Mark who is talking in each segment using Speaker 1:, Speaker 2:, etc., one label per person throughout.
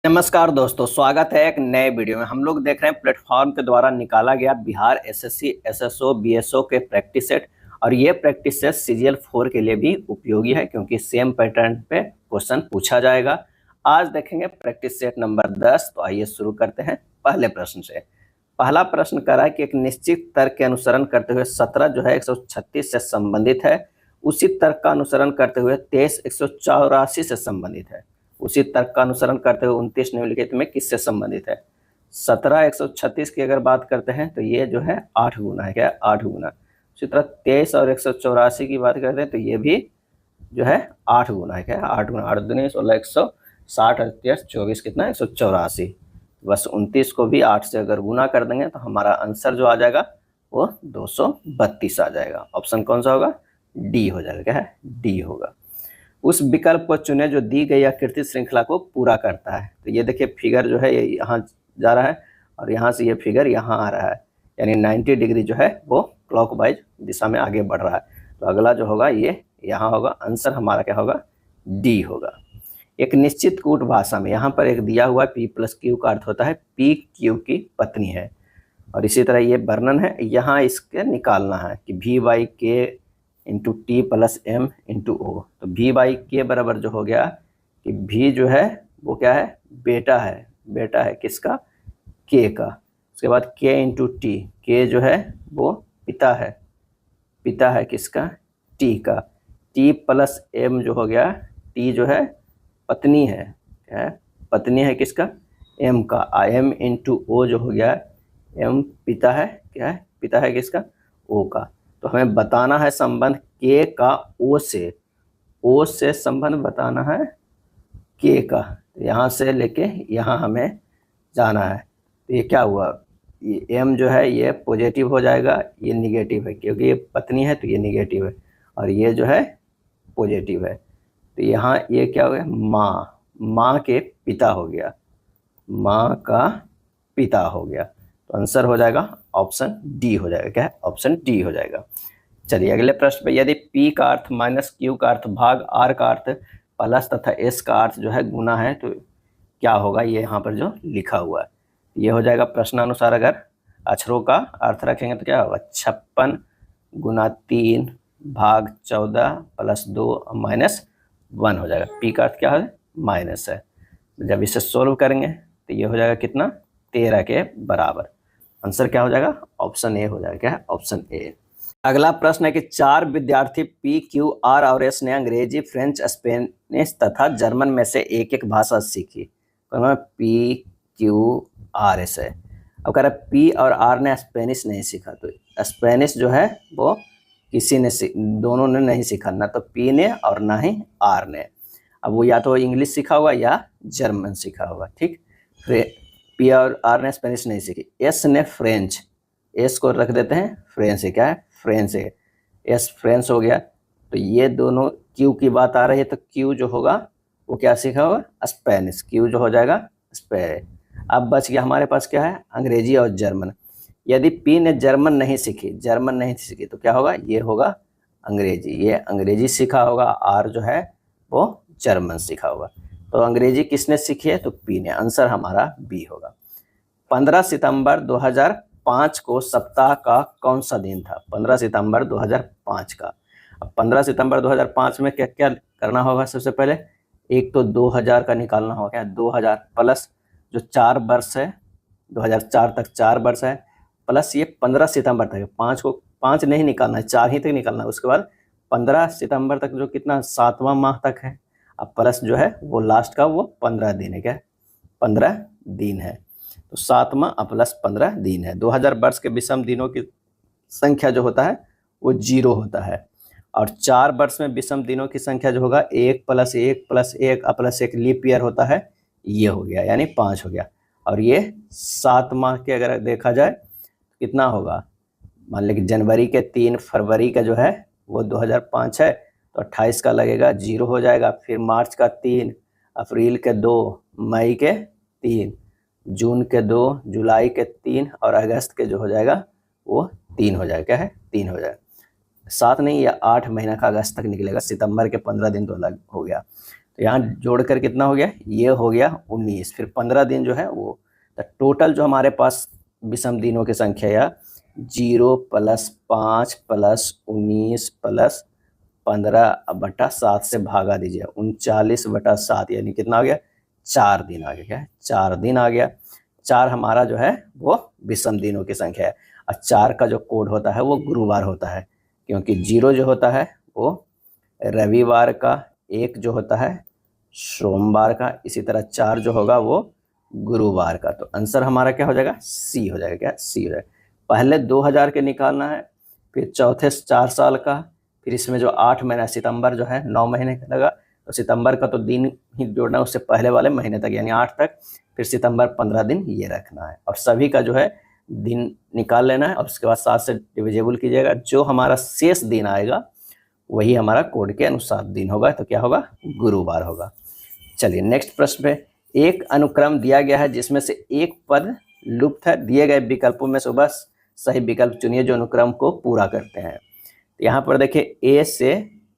Speaker 1: नमस्कार दोस्तों, स्वागत है एक नए वीडियो में। हम लोग देख रहे हैं प्लेटफॉर्म के द्वारा निकाला गया बिहार एसएससी एसएसओ बीएसओ के प्रैक्टिस सेट। और ये प्रैक्टिस सेट सीजीएल 4 के लिए भी उपयोगी है क्योंकि सेम पैटर्न पे क्वेश्चन पूछा जाएगा। आज देखेंगे प्रैक्टिस सेट नंबर 10। तो आइए शुरू करते हैं पहले प्रश्न से। पहला प्रश्न कह रहा है कि एक निश्चित तर्क के अनुसरण करते हुए 17 जो है 136 से संबंधित है। उसी तर्क का अनुसरण करते हुए 23 184 से संबंधित है। उसी तर्क का अनुसरण करते हुए 29 निम्नलिखित में किससे संबंधित है। 17 136 की अगर बात करते हैं तो ये जो है 8 गुना है, क्या 8 गुना। उसी तरह 23 और 184 की बात करते हैं तो ये भी जो है 8 गुना है, क्या 8 गुना। 8 दूनी 16 160 23 24 कितना 184। बस 29 को भी 8 से अगर गुना कर देंगे तो हमारा आंसर जो आ जाएगा वो 232 आ जाएगा। ऑप्शन कौन सा होगा? डी हो जाएगा। क्या है? डी होगा। उस विकल्प को चुने जो दी गई आकृति श्रृंखला को पूरा करता है। तो ये देखिए फिगर जो है ये यहाँ जा रहा है और यहाँ से ये फिगर यहाँ आ रहा है, यानी 90 डिग्री जो है वो क्लॉकवाइज दिशा में आगे बढ़ रहा है। तो अगला जो होगा ये यहाँ होगा। आंसर हमारा क्या होगा? डी होगा। एक निश्चित कूट भाषा में यहाँ पर एक दिया हुआ P + Q का अर्थ होता है P Q की पत्नी है। और इसी तरह ये वर्णन है, यहाँ इसके निकालना है कि V/K into T + M into O। तो V/K बराबर जो हो गया कि V जो है वो क्या है? बेटा है। बेटा है किसका? K का। उसके बाद K इंटू T, K जो है वो पिता है। पिता है किसका? T का। T + M जो हो गया, T जो है पत्नी है। क्या है? पत्नी है किसका? M का। M इंटू O जो हो गया, M पिता है। क्या है? पिता है किसका? O का। तो हमें बताना है संबंध K का O से। O से संबंध बताना है K का। तो यहाँ से लेके यहाँ हमें जाना है। तो ये क्या हुआ? ये M जो है ये पॉजिटिव हो जाएगा, ये निगेटिव है क्योंकि ये पत्नी है तो ये निगेटिव है, और ये जो है पॉजिटिव है। तो यहाँ ये क्या हो गया? माँ। माँ के पिता हो गया। माँ का पिता हो गया। तो आंसर हो जाएगा ऑप्शन डी हो जाएगा। क्या है? ऑप्शन डी हो जाएगा। चलिए अगले प्रश्न पे, यदि P का अर्थ -Q का अर्थ भाग R का अर्थ प्लस तथा S का अर्थ जो है गुना है तो क्या होगा? ये यहाँ पर जो लिखा हुआ है ये हो जाएगा प्रश्नानुसार। अगर अक्षरों का अर्थ रखेंगे तो क्या होगा? 56 गुना 3 भाग 14 + 2 -1 हो जाएगा। P का अर्थ क्या है? माइनस है। जब इसे सोल्व करेंगे तो ये हो जाएगा कितना? 13 के बराबर। आंसर क्या हो जाएगा? ऑप्शन ए हो जाएगा। क्या है? Option A. अगला प्रश्न है कि 4 विद्यार्थी P, Q, R और S ने अंग्रेजी, फ्रेंच, स्पेनिश तथा जर्मन में से एक एक भाषा सीखी। तो P, Q, R, S है। अब कह रहा है P और R ने स्पेनिश नहीं सीखा। तो स्पेनिश जो है वो किसी ने दोनों ने नहीं सीखा, ना तो P ने और ना ही R ने। अब वो या तो इंग्लिश सीखा होगा या जर्मन सीखा होगा। ठीक, P और R ने स्पेनिश नहीं सीखी। S ने फ्रेंच, S को रख देते हैं फ्रेंच है। क्या है? फ्रेंच है। S फ्रेंच हो गया। तो ये दोनों Q की बात आ रही है तो Q जो होगा वो क्या सीखा होगा? स्पेनिश। Q जो हो जाएगा स्पेनिश। अब बच गया हमारे पास क्या है? अंग्रेजी और जर्मन। यदि P ने जर्मन नहीं सीखी, जर्मन नहीं सीखी तो क्या होगा? ये होगा अंग्रेजी। ये अंग्रेजी सीखा होगा, R जो है वो जर्मन सीखा होगा। तो अंग्रेजी किसने सीखी है? तो P ने। आंसर हमारा बी होगा। 15 सितंबर 2005 को सप्ताह का कौन सा दिन था? 15 सितंबर 2005 का। अब 15 सितंबर 2005 में क्या क्या करना होगा? सबसे पहले एक तो 2000 का निकालना होगा। क्या? 2000 प्लस जो 4 वर्ष है, 2004 तक 4 वर्ष है, प्लस ये 15 सितंबर तक। 5 को 5 नहीं निकालना है, 4 ही तक निकालना है। उसके बाद 15 सितंबर तक जो कितना 7वां माह तक है। अब प्लस जो है वो लास्ट का वो 15 दिन है। क्या? 15 दिन है। तो 7वां प्लस 15 दिन है। 2000 वर्ष के विषम दिनों की संख्या जो होता है वो 0 होता है। और 4 वर्ष में विषम दिनों की संख्या जो होगा 1 + 1 + 1 + 1 लीप ईयर होता है। ये हो गया यानी 5 हो गया। और ये 7 माह के अगर देखा जाए कितना होगा? मान लीजिए कि जनवरी के 3, फरवरी का जो है वो 2005 है तो 28 का लगेगा 0 हो जाएगा। फिर मार्च का 3, अप्रैल के 2, मई के 3, जून के 2, जुलाई के 3 और अगस्त के जो हो जाएगा वो 3 हो जाएगा। क्या है? 3 हो जाएगा। 7 नहीं या 8 महीना का अगस्त तक निकलेगा। सितंबर के 15 दिन तो अलग हो गया। तो यहाँ जोड़कर कितना हो गया, ये हो गया 19, फिर 15 दिन जो है वो। तो टोटल जो हमारे पास विषम दिनों की संख्या या 0 + 5 + 19 + 15/7 से भागा दीजिए, 39/7 यानी कितना आ गया, 4 दिन आ गया। क्या है, 4 दिन आ गया। 4 हमारा जो है वो विषम दिनों की संख्या है। और 4 का जो कोड होता है वो गुरुवार होता है, क्योंकि 0 जो होता है वो रविवार का, 1 जो होता है सोमवार का, इसी तरह 4 जो होगा वो गुरुवार का। तो आंसर हमारा क्या हो जाएगा, सी हो जाएगा। क्या, सी हो जाएगा। पहले 2000 के निकालना है, फिर चौथे 4 साल का, फिर इसमें जो 8 महीना सितंबर जो है 9 महीने का लगा, तो सितंबर का तो दिन ही जोड़ना है उससे पहले वाले महीने तक, यानी 8 तक, फिर सितंबर 15 दिन ये रखना है, और सभी का जो है दिन निकाल लेना है, और उसके बाद 7 से डिविजिबल कीजिएगा। जो हमारा शेष दिन आएगा वही हमारा कोड के अनुसार दिन होगा, तो क्या होगा, गुरुवार होगा। चलिए नेक्स्ट प्रश्न पे, एक अनुक्रम दिया गया है जिसमें से एक पद लुप्त है, दिए गए विकल्पों में से बस सही विकल्प चुनिए जो अनुक्रम को पूरा करते हैं। यहाँ पर देखिए ए से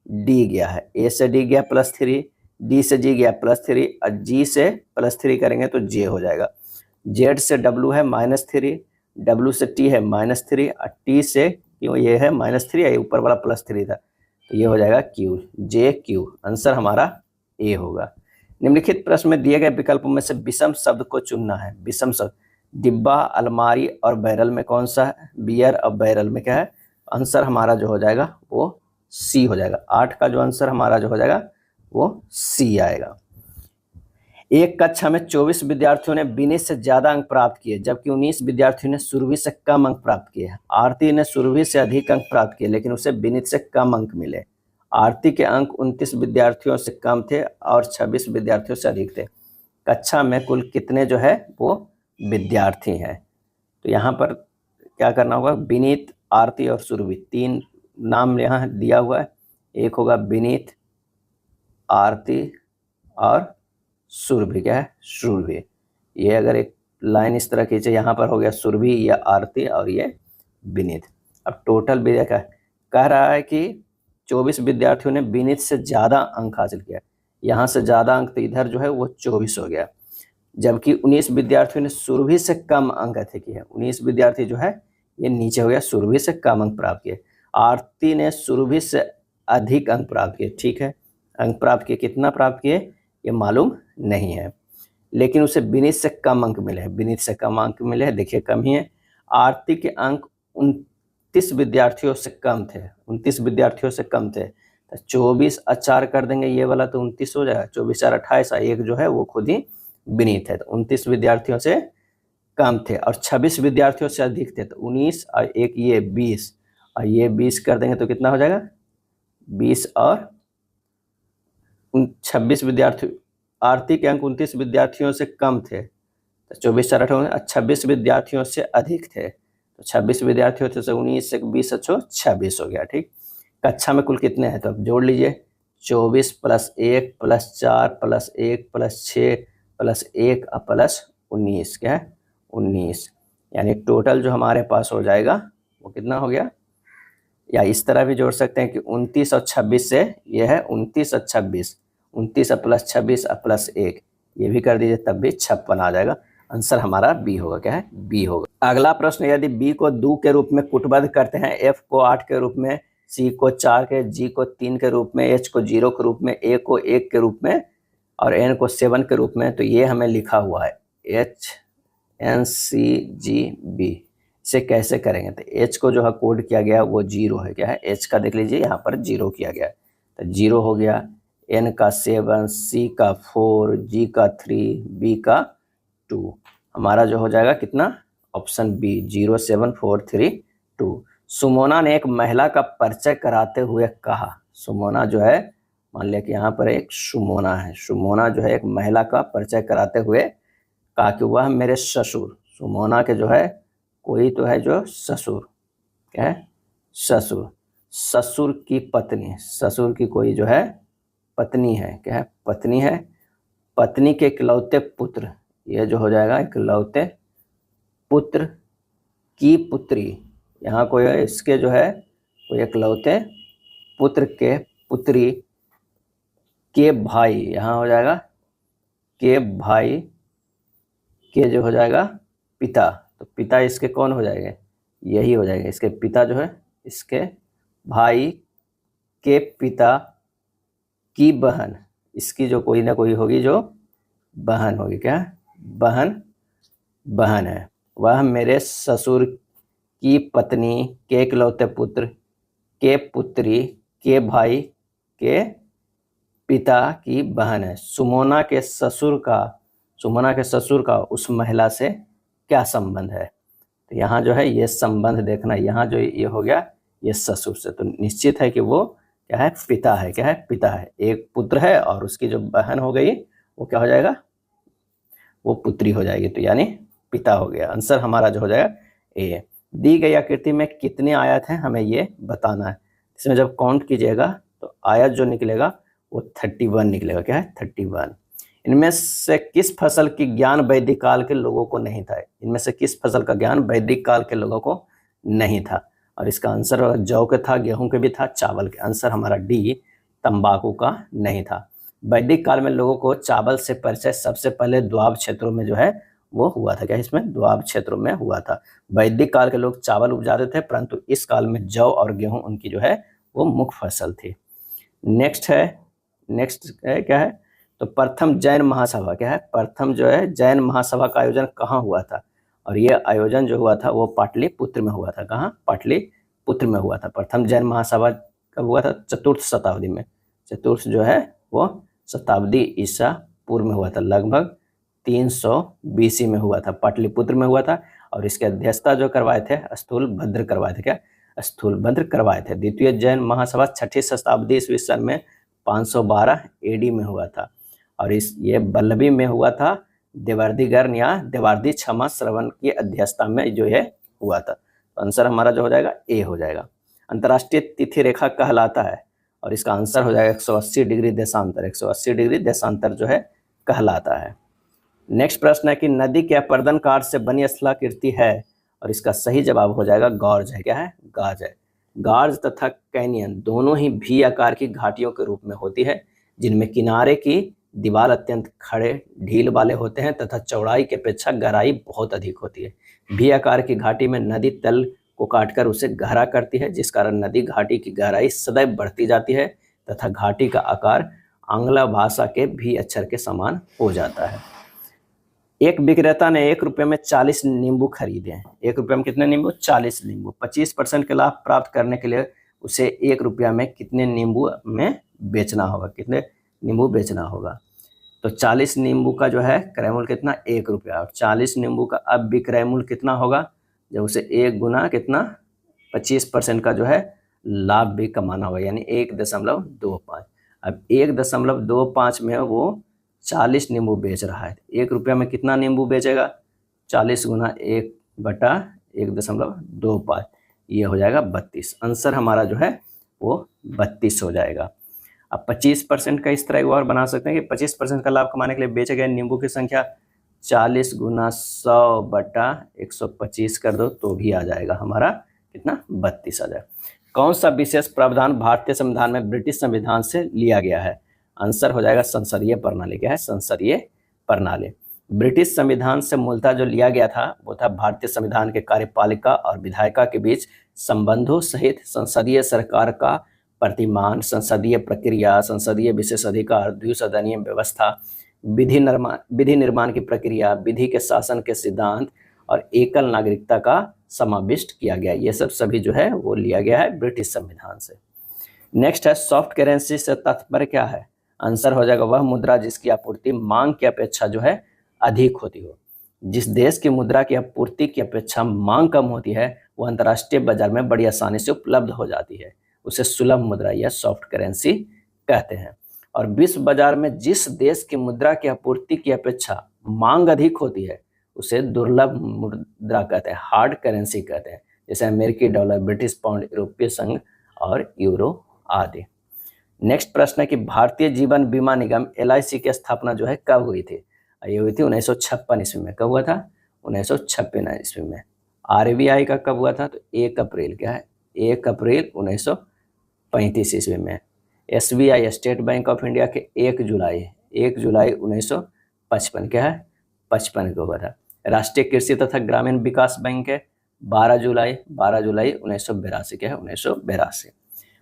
Speaker 1: डी गया है, ए से डी गया +3, डी से जी गया +3, और जी से +3 करेंगे तो जे हो जाएगा। जेड से डब्लू है -3, डब्लू से टी है -3, और टी से क्यों ये है -3, ये ऊपर वाला +3 था, तो ये हो जाएगा क्यू, जे क्यू। आंसर हमारा ए होगा। निम्नलिखित प्रश्न में दिए गए विकल्पों में से विषम शब्द को चुनना है। विषम शब्द, डिब्बा, अलमारी और बैरल में कौन सा है, बियर और बैरल में क्या है। आंसर हमारा जो हो जाएगा वो सी हो जाएगा। 8 का जो आंसर हमारा जो हो जाएगा वो सी आएगा। एक कक्षा में 24 विद्यार्थियों ने विनीत से ज्यादा अंक प्राप्त किए, जबकि 19 विद्यार्थियों ने सुरभि से कम अंक प्राप्त किए। आरती ने सुरभि से अधिक अंक प्राप्त किए, लेकिन उसे विनीत से कम अंक मिले। आरती के अंक 29 विद्यार्थियों से कम थे और 26 विद्यार्थियों से अधिक थे। कक्षा में कुल कितने जो है वो विद्यार्थी हैं। तो यहाँ पर क्या करना होगा, विनीत, आरती और सुरभि, 3 नाम यहाँ दिया हुआ है। एक होगा विनीत, आरती और सुरभि। क्या है, सुरभि। ये अगर एक लाइन इस तरह खींचे, यहाँ पर हो गया सुरभि, या आरती, और ये विनीत। अब टोटल भी देखा कह रहा है कि 24 विद्यार्थियों ने विनीत से ज़्यादा अंक हासिल किया। यहाँ से ज़्यादा अंक तो इधर जो है वो 24 हो गया, जबकि 19 विद्यार्थियों ने सुरभि से कम अंक ऐसे किए। 19 विद्यार्थी जो है ये नीचे हो गया, सुरभि से कम अंक प्राप्त किए। आरती ने सुरभि से अधिक अंक प्राप्त किए। ठीक है, अंक प्राप्त किए, कितना प्राप्त किए ये मालूम नहीं है, लेकिन उसे विनीत से कम अंक मिले हैं। विनीत से कम अंक मिले हैं, देखिए कम ही है। आरती के अंक 29 विद्यार्थियों से कम थे, 29 विद्यार्थियों से कम थे, तो 24 और 4 कर देंगे, ये वाला तो 29 हो जाएगा। 24 4 28, एक जो है वो खुद ही विनीत है, तो 29 विद्यार्थियों से कम थे और 26 विद्यार्थियों से अधिक थे, तो 19 और एक ये 20, और ये 20 कर देंगे तो कितना हो जाएगा, 20 और 26 विद्यार्थी। आरती के अंक 29 विद्यार्थियों से कम थे, तो 24 4 28, 26 विद्यार्थियों से अधिक थे, तो 26 विद्यार्थियों थे, 19 से 20 अच्छो 26 हो गया। ठीक, कक्षा में कुल कितने हैं तो अब जोड़ लीजिए, 24 + 1 + 4 + 1 + 6 + 1 + 19, क्या है 19, यानी टोटल जो हमारे पास हो जाएगा वो कितना हो गया। या इस तरह भी जोड़ सकते हैं कि 29 और 26 से ये है 29 और 26, 29 + 26 + 1, ये भी कर दीजिए तब भी 56 आ जाएगा। आंसर हमारा बी होगा। क्या है, बी होगा। अगला प्रश्न, यदि बी को 2 के रूप में कूटबद्ध करते हैं, एफ को 8 के रूप में, सी को 4 के, जी को 3 के रूप में, एच को 0 के रूप में, ए को 1 के रूप में और एन को 7 के रूप में, तो ये हमें लिखा हुआ है HNCGB। इसे कैसे करेंगे, तो एच को जो है कोड किया गया वो 0 है। क्या है, एच का देख लीजिए यहाँ पर 0 किया गया, तो 0 हो गया। एन का 7, सी का 4, जी का 3, बी का 2, हमारा जो हो जाएगा कितना, ऑप्शन बी 0 7 4 3 2। सुमोना ने एक महिला का परिचय कराते हुए कहा, सुमोना जो है, मान लिया कि यहाँ पर एक सुमोना है, सुमोना जो है एक महिला का परिचय कराते हुए कहा कि वह मेरे ससुर, सुमोना के जो है कोई तो है जो ससुर, क्या है, ससुर, ससुर की पत्नी, ससुर की कोई जो है पत्नी है, क्या है, पत्नी है, पत्नी के इकलौते पुत्र, ये जो हो जाएगा इकलौते पुत्र की पुत्री, यहाँ कोई इसके जो है कोई इकलौते पुत्र के पुत्री के भाई, यहाँ हो जाएगा के भाई के जो हो जाएगा पिता, तो पिता इसके कौन हो जाएंगे, यही हो जाएगा इसके पिता जो है, इसके भाई के पिता की बहन, इसकी जो कोई ना कोई होगी जो बहन होगी, क्या बहन, बहन है, वह मेरे ससुर की पत्नी के इकलौते पुत्र के पुत्री के भाई के पिता की बहन है। सुमोना के ससुर का उस महिला से क्या संबंध है, तो यहाँ जो है ये संबंध देखना, यहाँ जो ये हो गया ये ससुर से, तो निश्चित है कि वो क्या है, पिता है, क्या है, पिता है। एक पुत्र है और उसकी जो बहन हो गई वो क्या हो जाएगा, वो पुत्री हो जाएगी, तो यानी पिता हो गया। आंसर हमारा जो हो जाएगा ए। दी गई आकृति में कितने आयत हैं हमें ये बताना है। इसमें जब काउंट कीजिएगा तो आयत जो निकलेगा वो 31 निकलेगा, क्या है 31। इनमें से किस फसल की ज्ञान वैदिक काल के लोगों को नहीं था, इनमें से किस फसल का ज्ञान वैदिक काल के लोगों को नहीं था, और इसका आंसर जौ के था, गेहूं के भी था, चावल के। आंसर हमारा डी, तंबाकू का नहीं था। वैदिक काल में लोगों को चावल से परिचय सबसे पहले द्वाब क्षेत्रों में जो है वो हुआ था, क्या इसमें द्वाब क्षेत्रों में हुआ था। वैदिक काल के लोग चावल उपजाते थे, परंतु इस काल में जौ और गेहूं उनकी जो है वो मुख्य फसल थी। नेक्स्ट है क्या है, तो प्रथम जैन महासभा, क्या है, प्रथम जो है जैन महासभा का आयोजन कहाँ हुआ था, और ये आयोजन जो हुआ था वो पाटलिपुत्र में हुआ था। कहाँ, पाटलिपुत्र में हुआ था। प्रथम जैन महासभा कब हुआ था, चतुर्थ शताब्दी में, चतुर्थ जो है वो शताब्दी ईसा पूर्व में हुआ था, लगभग 300 BC में हुआ था, पाटलिपुत्र में हुआ था। और इसके अध्यक्षता जो करवाए थे स्थूलभद्र करवाए थे, क्या स्थूलभद्र करवाए थे। द्वितीय जैन महासभा 6ठी शताब्दी ईस्वी सन में 512 AD में हुआ था, और ये वल्लभी में हुआ था, देवार्दिगर्ण या देवार्दी क्षमा श्रवण की अध्यक्षता में जो है हुआ था। तो आंसर हमारा जो हो जाएगा ए हो जाएगा। अंतर्राष्ट्रीय तिथि रेखा कहलाता है, और इसका आंसर हो जाएगा 180 डिग्री देशांतर, 180 डिग्री देशांतर जो है कहलाता है। नेक्स्ट प्रश्न है कि नदी के अपर्दन काट से बनी स्थलाकृति है, और इसका सही जवाब हो जाएगा गॉर्ज है, क्या है गाज है। गार्ज तथा कैनियन दोनों ही भी आकार की घाटियों के रूप में होती है, जिनमें किनारे की दीवार अत्यंत खड़े ढील वाले होते हैं तथा चौड़ाई की अपेक्षा गहराई बहुत अधिक होती है। भी आकार की घाटी में नदी तल को काटकर उसे गहरा करती है, जिस कारण नदी घाटी की गहराई सदैव बढ़ती जाती है तथा घाटी का आकार आंग्ल भाषा के भी अक्षर के समान हो जाता है। एक विक्रेता ने 1 रुपये में 40 नींबू खरीदे हैं। 1 रुपये में कितने नींबू, 40 नींबू। 25% के लाभ प्राप्त करने के लिए उसे 1 रुपया में कितने नींबू में बेचना होगा, कितने नींबू बेचना होगा। तो 40 नींबू का जो है क्रय मूल्य कितना, 1 रुपया, और 40 नींबू का अब विक्रय मूल्य कितना होगा, जब उसे 1 गुना कितना 25% का जो है लाभ भी कमाना होगा, यानी 1.25। अब 1.25 में वो 40 नींबू बेच रहा है, 1 रुपया में कितना नींबू बेचेगा, 40 गुना 1/1.25, ये हो जाएगा 32। आंसर हमारा जो है वो 32 हो जाएगा। अब 25% का इस तरह एक और बना सकते हैं कि 25% का लाभ कमाने के लिए बेचे गए नींबू की संख्या 40 गुना 100/125 कर दो तो भी आ जाएगा हमारा कितना, 32 आ जाएगा। कौन सा विशेष प्रावधान भारतीय संविधान में ब्रिटिश संविधान से लिया गया है, आंसर हो जाएगा संसदीय प्रणाली, क्या है संसदीय प्रणाली। ब्रिटिश संविधान से मूलतः जो लिया गया था वो था भारतीय संविधान के कार्यपालिका और विधायिका के बीच संबंधों सहित संसदीय सरकार का प्रतिमान, संसदीय प्रक्रिया, संसदीय विशेषाधिकार, द्विसदनीय व्यवस्था, विधि निर्माण की प्रक्रिया, विधि के शासन के सिद्धांत और एकल नागरिकता का समाविष्ट किया गया। ये सब सभी जो है वो लिया गया है ब्रिटिश संविधान से। नेक्स्ट है सॉफ्ट करेंसी से तात्पर्य क्या है, आंसर हो जाएगा वह मुद्रा जिसकी आपूर्ति मांग की अपेक्षा जो है अधिक होती हो। जिस देश की मुद्रा की आपूर्ति की अपेक्षा मांग कम होती है वो अंतर्राष्ट्रीय बाजार में बड़ी आसानी से उपलब्ध हो जाती है, उसे सुलभ मुद्रा या सॉफ्ट करेंसी कहते हैं। और विश्व बाजार में जिस देश की मुद्रा की आपूर्ति की अपेक्षा मांग अधिक होती है उसे दुर्लभ मुद्रा कहते हैं, हार्ड करेंसी कहते हैं, जैसे अमेरिकी डॉलर, ब्रिटिश पाउंड, यूरोपीय संघ और यूरो आदि। नेक्स्ट प्रश्न है कि भारतीय जीवन बीमा निगम LIC की स्थापना जो है कब हुई थी, ये हुई थी 1956 ईस्वी में। कब हुआ था, 1956 ईस्वी में। RBI का कब हुआ था, तो 1 अप्रैल, क्या है 1 अप्रैल 1935 ईस्वी में। SBI state bank of India के 1 जुलाई 1955 क्या है 55 को हुआ था। राष्ट्रीय कृषि तथा ग्रामीण विकास बैंक है 12 जुलाई 1982 क्या है 1982।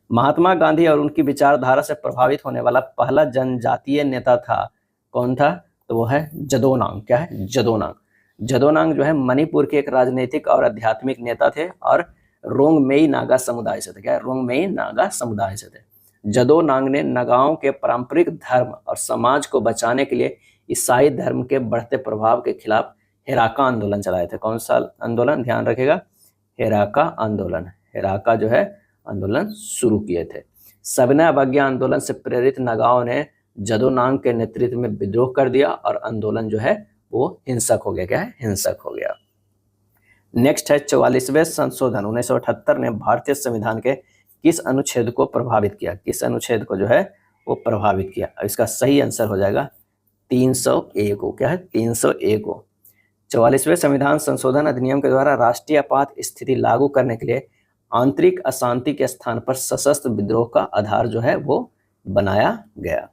Speaker 1: महात्मा गांधी और उनकी विचारधारा से प्रभावित होने वाला पहला जनजातीय नेता था, कौन था? तो वो है जदोनांग। क्या है? जदोनांग। जदोनांग जो है मणिपुर के एक राजनीतिक और आध्यात्मिक नेता थे और रोंगमेई नागा समुदाय से थे। क्या है? रोंगमेई नागा समुदाय से थे। जदोनांग ने नगाओं के पारंपरिक धर्म और समाज को बचाने के लिए ईसाई धर्म के बढ़ते प्रभाव के खिलाफ हेराका आंदोलन चलाए थे। कौन सा आंदोलन? ध्यान रखेगा, हेराका आंदोलन। हेराका जो है आंदोलन शुरू किए थे। सविनय अवज्ञा आंदोलन से प्रेरित नगाओं ने जदोनांग के नेतृत्व में विद्रोह कर दिया और आंदोलन जो है वो हिंसक हो गया। क्या है? हिंसक हो गया। नेक्स्ट है 44वें संशोधन 1978 ने भारतीय संविधान के किस अनुच्छेद को प्रभावित किया? किस अनुच्छेद को जो है वो प्रभावित किया? इसका सही आंसर हो जाएगा 301 को। क्या है? 301 को। 44वें संविधान संशोधन अधिनियम के द्वारा राष्ट्रीय आपात स्थिति लागू करने के लिए आंतरिक अशांति के स्थान पर सशस्त्र विद्रोह का आधार जो है वो बनाया गया।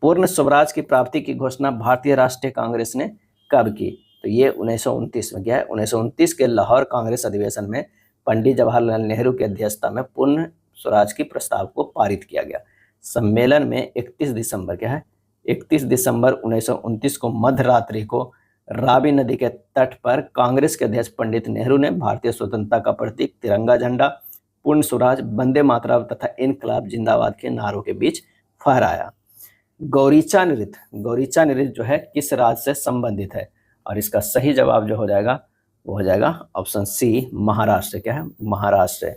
Speaker 1: पूर्ण स्वराज की प्राप्ति की घोषणा भारतीय राष्ट्रीय कांग्रेस ने कब की? तो ये 1929 में। क्या है? 1929 के लाहौर कांग्रेस अधिवेशन में पंडित जवाहरलाल नेहरू की अध्यक्षता में पूर्ण स्वराज की प्रस्ताव को पारित किया गया। सम्मेलन में 31 दिसंबर क्या है 31 दिसंबर 1929 को मध्यरात्रि को रावी नदी के तट पर कांग्रेस के अध्यक्ष पंडित नेहरू ने भारतीय स्वतंत्रता का प्रतीक तिरंगा झंडा, पूर्ण स्वराज, वंदे मातरम तथा इनकलाब जिंदाबाद के नारों के बीच फहराया। गौरीचा नृत्य जो है किस राज्य से संबंधित है? और इसका सही जवाब जो हो जाएगा वो हो जाएगा ऑप्शन सी, महाराष्ट्र। क्या है? महाराष्ट्र।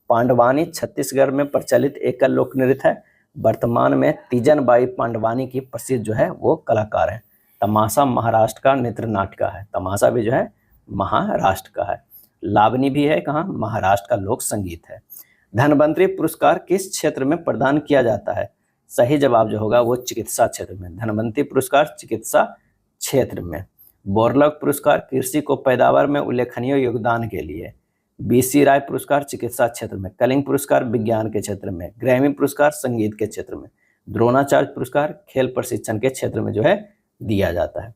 Speaker 1: पांडवानी छत्तीसगढ़ में प्रचलित एकल लोक नृत्य है। वर्तमान में तीजन बाई पांडवानी की प्रसिद्ध जो है वो कलाकार है। तमाशा महाराष्ट्र का नृत्य नाटिका है। तमाशा भी जो है महाराष्ट्र का है। लावनी भी है कहाँ? महाराष्ट्र का लोक संगीत है। धन्वंतरी पुरस्कार किस क्षेत्र में प्रदान किया जाता है? सही जवाब जो होगा वो चिकित्सा क्षेत्र में। धन्वंतरी पुरस्कार चिकित्सा क्षेत्र में। बोरलॉग पुरस्कार कृषि को पैदावार में उल्लेखनीय योगदान के लिए। BC राय पुरस्कार चिकित्सा क्षेत्र में। कलिंग पुरस्कार विज्ञान के क्षेत्र में। ग्रैमी पुरस्कार संगीत के क्षेत्र में। द्रोणाचार्य पुरस्कार खेल प्रशिक्षण के क्षेत्र में जो है दिया जाता है।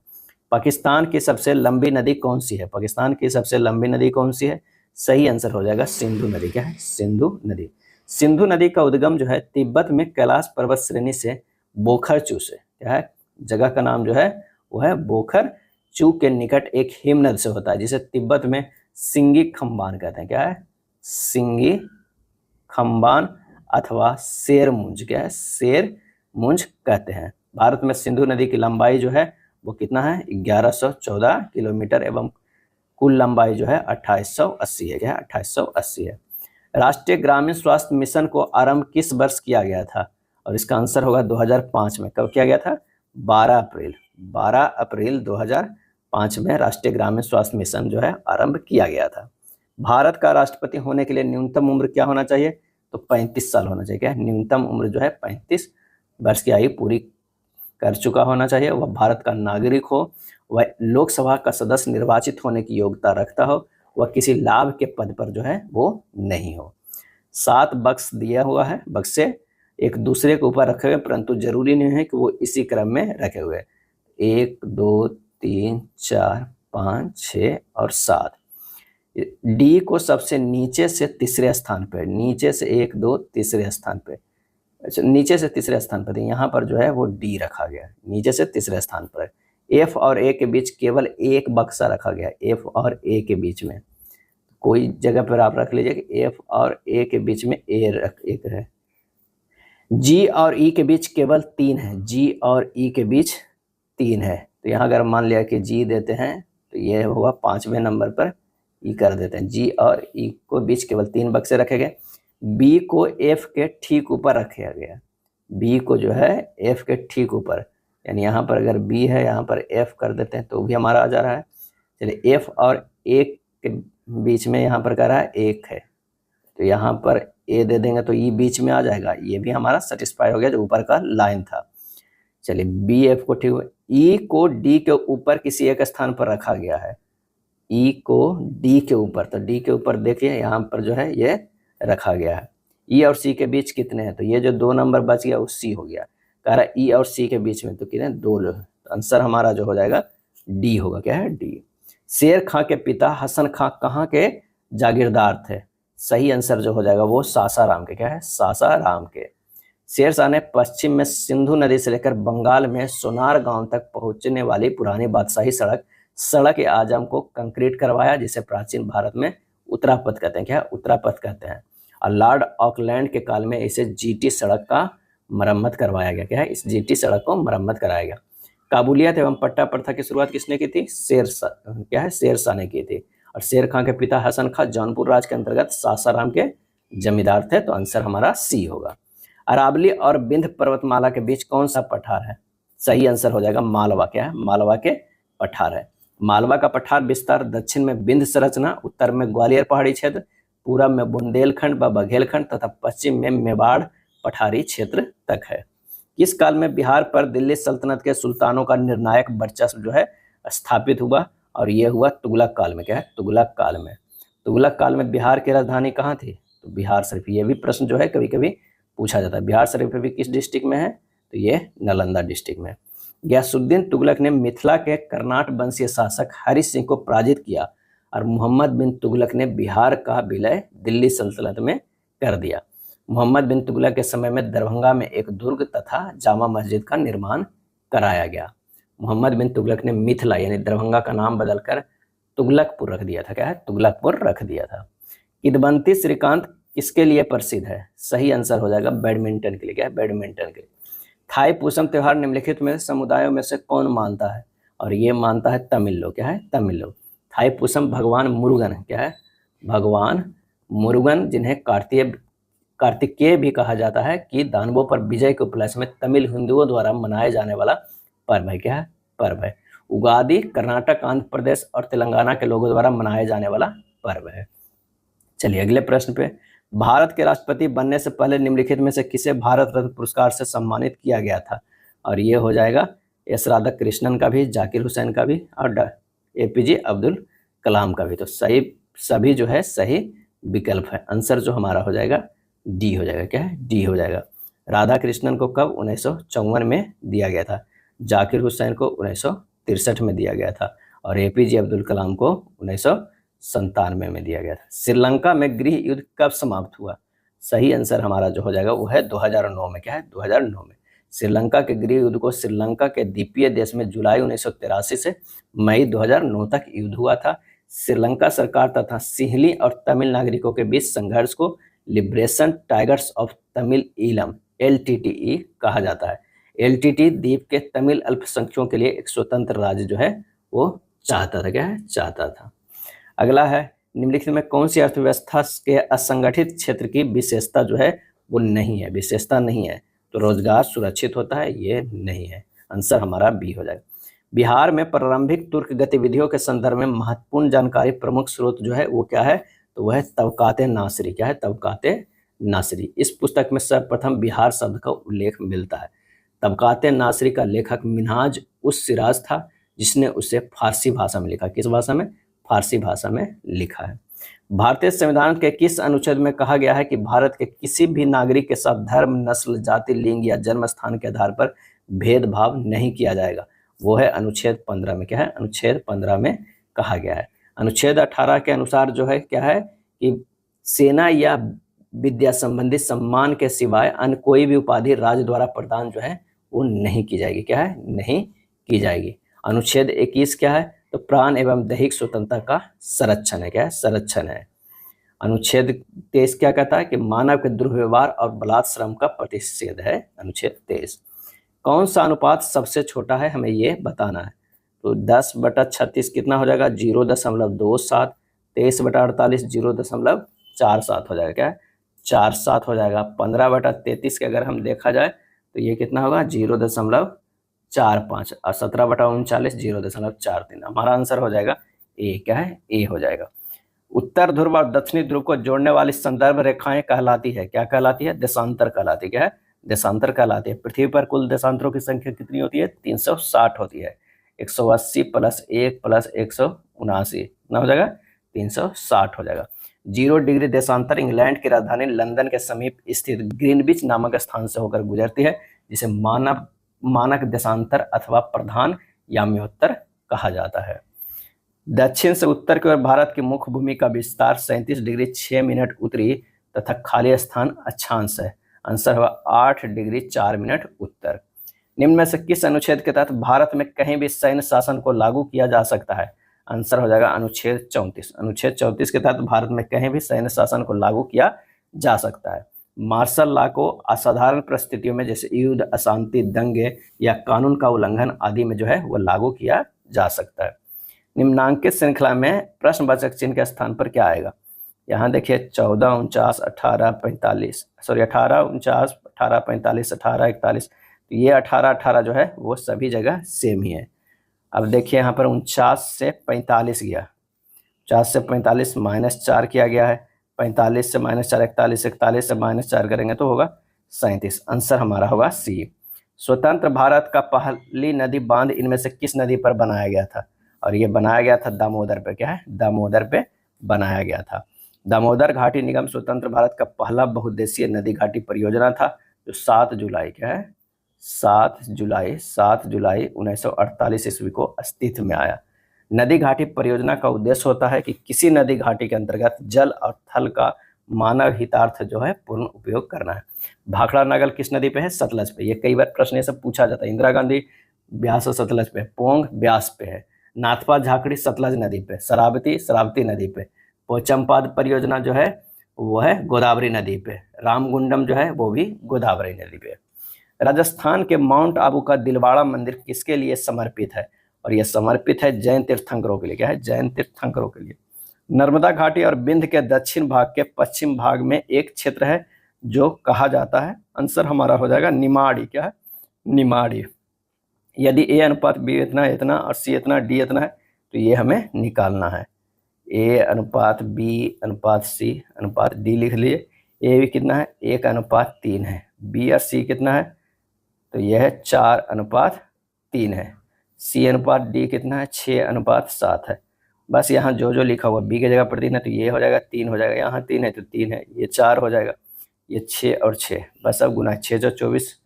Speaker 1: पाकिस्तान की सबसे लंबी नदी कौन सी है? पाकिस्तान की सबसे लंबी नदी कौन सी है? सही आंसर हो जाएगा सिंधु नदी। क्या है? सिंधु नदी। सिंधु नदी का उद्गम जो है तिब्बत में कैलाश पर्वत श्रेणी से बोखरचू से। क्या है? जगह का नाम जो है वो है बोखरचू के निकट एक हिमनद से होता है जिसे तिब्बत में सिंगी खम्बान कहते हैं। क्या है? सिंगी खम्बान अथवा शेरमुंज। क्या है? शेरमुंज कहते हैं। भारत में सिंधु नदी की लंबाई जो है वो कितना है? 1114 किलोमीटर एवं कुल लंबाई जो है 2880 है। क्या है? 2880 है। राष्ट्रीय ग्रामीण स्वास्थ्य मिशन को आरंभ किस वर्ष किया गया था? और इसका आंसर होगा 2005 में। कब किया गया था? 12 अप्रैल 2005 में राष्ट्रीय ग्रामीण स्वास्थ्य मिशन जो है आरंभ किया गया था। भारत का राष्ट्रपति होने के लिए न्यूनतम उम्र क्या होना चाहिए? तो 35 साल होना चाहिए। क्या है? न्यूनतम उम्र जो है 35 वर्ष की आयु पूरी कर चुका होना चाहिए। वह भारत का नागरिक हो, वह लोकसभा का सदस्य निर्वाचित होने की योग्यता रखता हो, वह किसी लाभ के पद पर जो है वो नहीं हो। 7 बक्स दिया हुआ है, बक्से एक दूसरे के ऊपर रखे हुए, परंतु जरूरी नहीं है कि वो इसी क्रम में रखे हुए। 1 2 3 4 5 6 और 7। डी को सबसे नीचे से तीसरे स्थान पर, नीचे से 1 2 तीसरे स्थान पर, अच्छा नीचे से तीसरे स्थान पर, यहाँ पर जो है वो डी रखा गया, नीचे से तीसरे स्थान पर। एफ और ए के बीच केवल एक बक्सा रखा गया, एफ और ए के बीच में कोई जगह पर आप रख लीजिए कि एफ और ए के बीच में एक है। जी और ई के बीच केवल 3 है, जी और ई के बीच 3 है। तो यहाँ अगर मान लिया कि जी देते हैं तो ये होगा 5वें नंबर पर ई कर देते हैं। जी और ई को बीच केवल 3 बक्से रखे गए। बी को एफ के ठीक ऊपर रखा गया, बी को जो है एफ के ठीक ऊपर, यानी यहाँ पर अगर बी है यहाँ पर एफ कर देते हैं तो भी हमारा आ जा रहा है। चलिए एफ और ए के बीच में यहाँ पर कह रहा है 1 है, तो यहाँ पर ए दे देंगे तो ई बीच में आ जाएगा, ये भी हमारा सेटिस्फाई हो गया जो ऊपर का लाइन था। चलिए बी एफ को ठीक, ई को डी के ऊपर किसी एक स्थान पर रखा गया है, ई को डी के ऊपर, तो डी के ऊपर देखिए यहाँ पर जो है ये रखा गया है। ई और सी के बीच कितने हैं, तो ये जो 2 नंबर बच गया वो सी हो गया। कह रहा है ई और सी के बीच में तो कितने 2 लोग, तो आंसर हमारा जो हो जाएगा डी होगा। क्या है, डी। शेर खां के पिता हसन खां कहाँ के जागीरदार थे, सही आंसर जो हो जाएगा वो सासाराम के, क्या है, सासाराम के। शेर शाह ने पश्चिम में सिंधु नदी से लेकर बंगाल में सोनार गांव तक पहुंचने वाली पुरानी बादशाही सड़क सड़क ए आजम को कंक्रीट करवाया, जिसे प्राचीन भारत में उत्तरापथ कहते हैं। क्या है, उत्तरापथ कहते हैं। और लॉर्ड ऑकलैंड के काल में इसे जीटी सड़क का मरम्मत करवाया गया। क्या है, इस जीटी सड़क को मरम्मत कराया गया। काबुलियत एवं पट्टा प्रथा की शुरुआत किसने की थी, शेर शाह, क्या है, शेर शाह ने की थी। और शेर खां के पिता हसन खां जौनपुर राज के अंतर्गत सासाराम के जमींदार थे, तो आंसर हमारा सी होगा। अरावली और विंध्य पर्वतमाला के बीच कौन सा पठार है, सही आंसर हो जाएगा मालवा। क्या है, मालवा के पठार है। मालवा का पठार विस्तार दक्षिण में विंध्य संरचना, उत्तर में ग्वालियर पहाड़ी क्षेत्र, पूरब में बुंदेलखंड व बघेलखंड तथा पश्चिम में मेवाड़ पठारी क्षेत्र तक है। किस काल में बिहार पर दिल्ली सल्तनत के सुल्तानों का निर्णायक वर्चस्व जो है स्थापित हुआ, और यह हुआ तुगलक काल में। क्या है, तुगलक काल में। तुगलक काल में बिहार की राजधानी कहाँ थी, तो बिहार शरीफ। ये भी प्रश्न जो है कभी कभी पूछा जाता है। बिहार शरीफ भी किस डिस्ट्रिक्ट में है, तो ये नालंदा डिस्ट्रिक्ट में। गयासुद्दीन तुगलक ने मिथिला के कर्नाट वंशीय शासक हरि सिंह को पराजित किया, और मोहम्मद बिन तुगलक ने बिहार का विलय दिल्ली सल्तनत में कर दिया। मोहम्मद बिन तुगलक के समय में दरभंगा में एक दुर्ग तथा जामा मस्जिद का निर्माण कराया गया। मोहम्मद बिन तुगलक ने मिथिला यानी दरभंगा का नाम बदलकर तुगलकपुर रख दिया था। क्या है, तुगलकपुर रख दिया था। किदवंती श्रीकांत किसके लिए प्रसिद्ध है, सही आंसर हो जाएगा बैडमिंटन के लिए। क्या है, बैडमिंटन के लिए। थाई पूसम त्योहार निम्नलिखित में समुदायों में से कौन मानता है, और ये मानता है तमिल लोग। क्या है, तमिल लोग। थाई पूसम भगवान मुरुगन, क्या है, भगवान मुरुगन, जिन्हें कार्तिकेय भी कहा जाता है, कि दानवों पर विजय के उपलक्ष्य में तमिल हिंदुओं द्वारा मनाए जाने वाला पर्व है। क्या है, पर्व है। उगादि कर्नाटक, आंध्र प्रदेश और तेलंगाना के लोगों द्वारा मनाए जाने वाला पर्व है। चलिए अगले प्रश्न पे। भारत के राष्ट्रपति बनने से पहले निम्नलिखित में से किसे भारत रत्न पुरस्कार से सम्मानित किया गया था, और ये हो जाएगा एस राधाकृष्णन का भी, जाकिर हुसैन का भी, और एपीजे अब्दुल कलाम का भी। तो सही सभी जो है सही विकल्प है। आंसर जो हमारा हो जाएगा डी हो जाएगा। क्या है, डी हो जाएगा। राधाकृष्णन को कब 1954 में दिया गया था, जाकिर हुसैन को 1963 में दिया गया था, और एपीजे अब्दुल कलाम को 1997 में दिया गया था। श्रीलंका में गृह युद्ध कब समाप्त हुआ, सही आंसर हमारा जो हो जाएगा वो है 2009 में। क्या है, 2009 में। श्रीलंका के गृह युद्ध को श्रीलंका के द्वीपीय देश में जुलाई 1983 से मई 2009 तक युद्ध हुआ था। श्रीलंका सरकार तथा सिंहली और तमिल नागरिकों के बीच संघर्ष को liberation tigers of Tamil Eelam LTTE कहा जाता है। LTTE द्वीप के तमिल अल्पसंख्यकों के लिए एक स्वतंत्र राज्य जो है वो चाहता था। क्या है, चाहता था। अगला है, निम्नलिखित में कौन सी अर्थव्यवस्था के असंगठित क्षेत्र की विशेषता जो है वो नहीं है, विशेषता नहीं है, तो रोजगार सुरक्षित होता है, ये नहीं है। आंसर हमारा बी हो जाएगा। बिहार में प्रारंभिक तुर्क गतिविधियों के संदर्भ में महत्वपूर्ण जानकारी प्रमुख स्रोत जो है वो क्या है, तो वह है तबकाते नासरी। क्या है, तबकाते नासरी। इस पुस्तक में सर्वप्रथम बिहार शब्द का उल्लेख मिलता है। तबकाते नासरी का लेखक मिन्हाज उस सिराज था, जिसने उसे फारसी भाषा में लिखा। किस भाषा में, फारसी भाषा में लिखा है। भारतीय संविधान के किस अनुच्छेद में कहा गया है कि भारत के किसी भी नागरिक के साथ धर्म, नस्ल, जाति, लिंग या जन्म स्थान के आधार पर भेदभाव नहीं किया जाएगा, वो है अनुच्छेद 15 में। क्या है, अनुच्छेद 15 में कहा गया है। अनुच्छेद 18 के अनुसार जो है क्या है कि सेना या विद्या संबंधी सम्मान के सिवाय अन्य कोई भी उपाधि राज्य द्वारा प्रदान जो है वो नहीं की जाएगी। क्या है, नहीं की जाएगी। अनुच्छेद 21 क्या है, तो प्राण एवं दैहिक स्वतंत्रता का संरक्षण है। क्या है, संरक्षण है। अनुच्छेद 23 क्या कहता है कि मानव के दुर्व्यवहार और बलात् श्रम का प्रतिषेध है। अनुच्छेद 23। कौन सा अनुपात सबसे छोटा है, हमें ये बताना है। तो 10/36 कितना हो जाएगा, 0.27। 23/48 0.47 हो जाएगा। क्या है, 47 हो जाएगा। 15/33 के अगर हम देखा जाए तो ये कितना होगा, 0.45, और 17/39 0.43। हमारा आंसर हो जाएगा ए। क्या है, ए हो जाएगा। उत्तर ध्रुव और दक्षिणी ध्रुव को जोड़ने वाली संदर्भ रेखाएं कहलाती है, क्या कहलाती है, देशांतर कहलाती है। क्या है, देशांतर कहलाती है। पृथ्वी पर कुल देशांतरों की संख्या कितनी होती है, 360 होती है। 180 + 1 + 179 कितना हो जाएगा, 360 हो जाएगा। 0 डिग्री देशांतर इंग्लैंड की राजधानी लंदन के समीप स्थित ग्रीनविच नामक स्थान से होकर गुजरती है, जिसे मानक देशांतर अथवा प्रधान याम्योत्तर कहा जाता है। दक्षिण से उत्तर की ओर भारत की मुख्य भूमि का विस्तार 37 डिग्री 6 मिनट उत्तरी तथा खाली स्थान अक्षांश है। आंसर होगा 8 डिग्री 4 मिनट उत्तर। निम्न में से किस अनुच्छेद के तहत भारत में कहीं भी सैन्य शासन को लागू किया जा सकता है? आंसर हो जाएगा अनुच्छेद 34। अनुच्छेद 34 के तहत भारत में कहीं भी सैन्य शासन को लागू किया जा सकता है। मार्शल लॉ को असाधारण परिस्थितियों में जैसे युद्ध, अशांति, दंगे या कानून का उल्लंघन आदि में जो है वो लागू किया जा सकता है। निम्नांकित श्रृंखला में प्रश्नवाचक चिन्ह के स्थान पर क्या आएगा? यहाँ देखिए 14, 49, 18, 45, सॉरी 18, 49, 18, 45, 18, 41, तो ये 18, 18 जो है वो सभी जगह सेम ही है। अब देखिए यहाँ पर 49 से 45 गया, 50 से 45 -4 किया गया है, 45 से -4 41, 41 से -4 करेंगे तो होगा 37। आंसर हमारा होगा सी। स्वतंत्र भारत का पहली नदी बांध इनमें से किस नदी पर बनाया गया था? और ये बनाया गया था दामोदर पे। क्या है? दामोदर पे बनाया गया था। दामोदर घाटी निगम स्वतंत्र भारत का पहला बहुउद्देशीय नदी घाटी परियोजना था, जो 7 जुलाई क्या है 7 जुलाई 1948 ईस्वी को अस्तित्व में आया। नदी घाटी परियोजना का उद्देश्य होता है कि किसी नदी घाटी के अंतर्गत जल और थल का मानव हितार्थ जो है पूर्ण उपयोग करना है। भाखड़ा नागल किस नदी पे है? सतलज पे। ये कई बार प्रश्न ये सब पूछा जाता है। इंदिरा गांधी ब्यास और सतलज पे, पोंग ब्यास पे है, नाथपा झाकड़ी सतलज नदी पे, शरावती नदी पे, पोचमपाद परियोजना जो है वो है गोदावरी नदी पे, रामगुंडम जो है वो भी गोदावरी नदी पे। राजस्थान के माउंट आबू का दिलवाड़ा मंदिर किसके लिए समर्पित है? और यह समर्पित है जैन तीर्थंकरों के लिए। क्या है? जैन तीर्थंकरों के लिए। नर्मदा घाटी और बिंद के दक्षिण भाग के पश्चिम भाग में एक क्षेत्र है जो कहा जाता है। आंसर हमारा हो जाएगा निमाड़ी। क्या है? निमाड़ी। यदि ए अनुपात बी इतना इतना और सी इतना डी इतना है तो ये हमें निकालना है। ए अनुपात बी अनुपात सी अनुपात डी लिख लिए। ए भी कितना है? 1:3 है। बी और सी कितना है? तो यह है 4:3 है। सी अनुपात डी कितना है? 6:7 है। बस यहाँ जो जो लिखा हुआ बी की जगह पर 3 है तो ये हो जाएगा 3 हो जाएगा, यहाँ 3 है तो 3 है, ये 4 हो जाएगा, ये 6 और 6, बस अब गुना 6 जो 24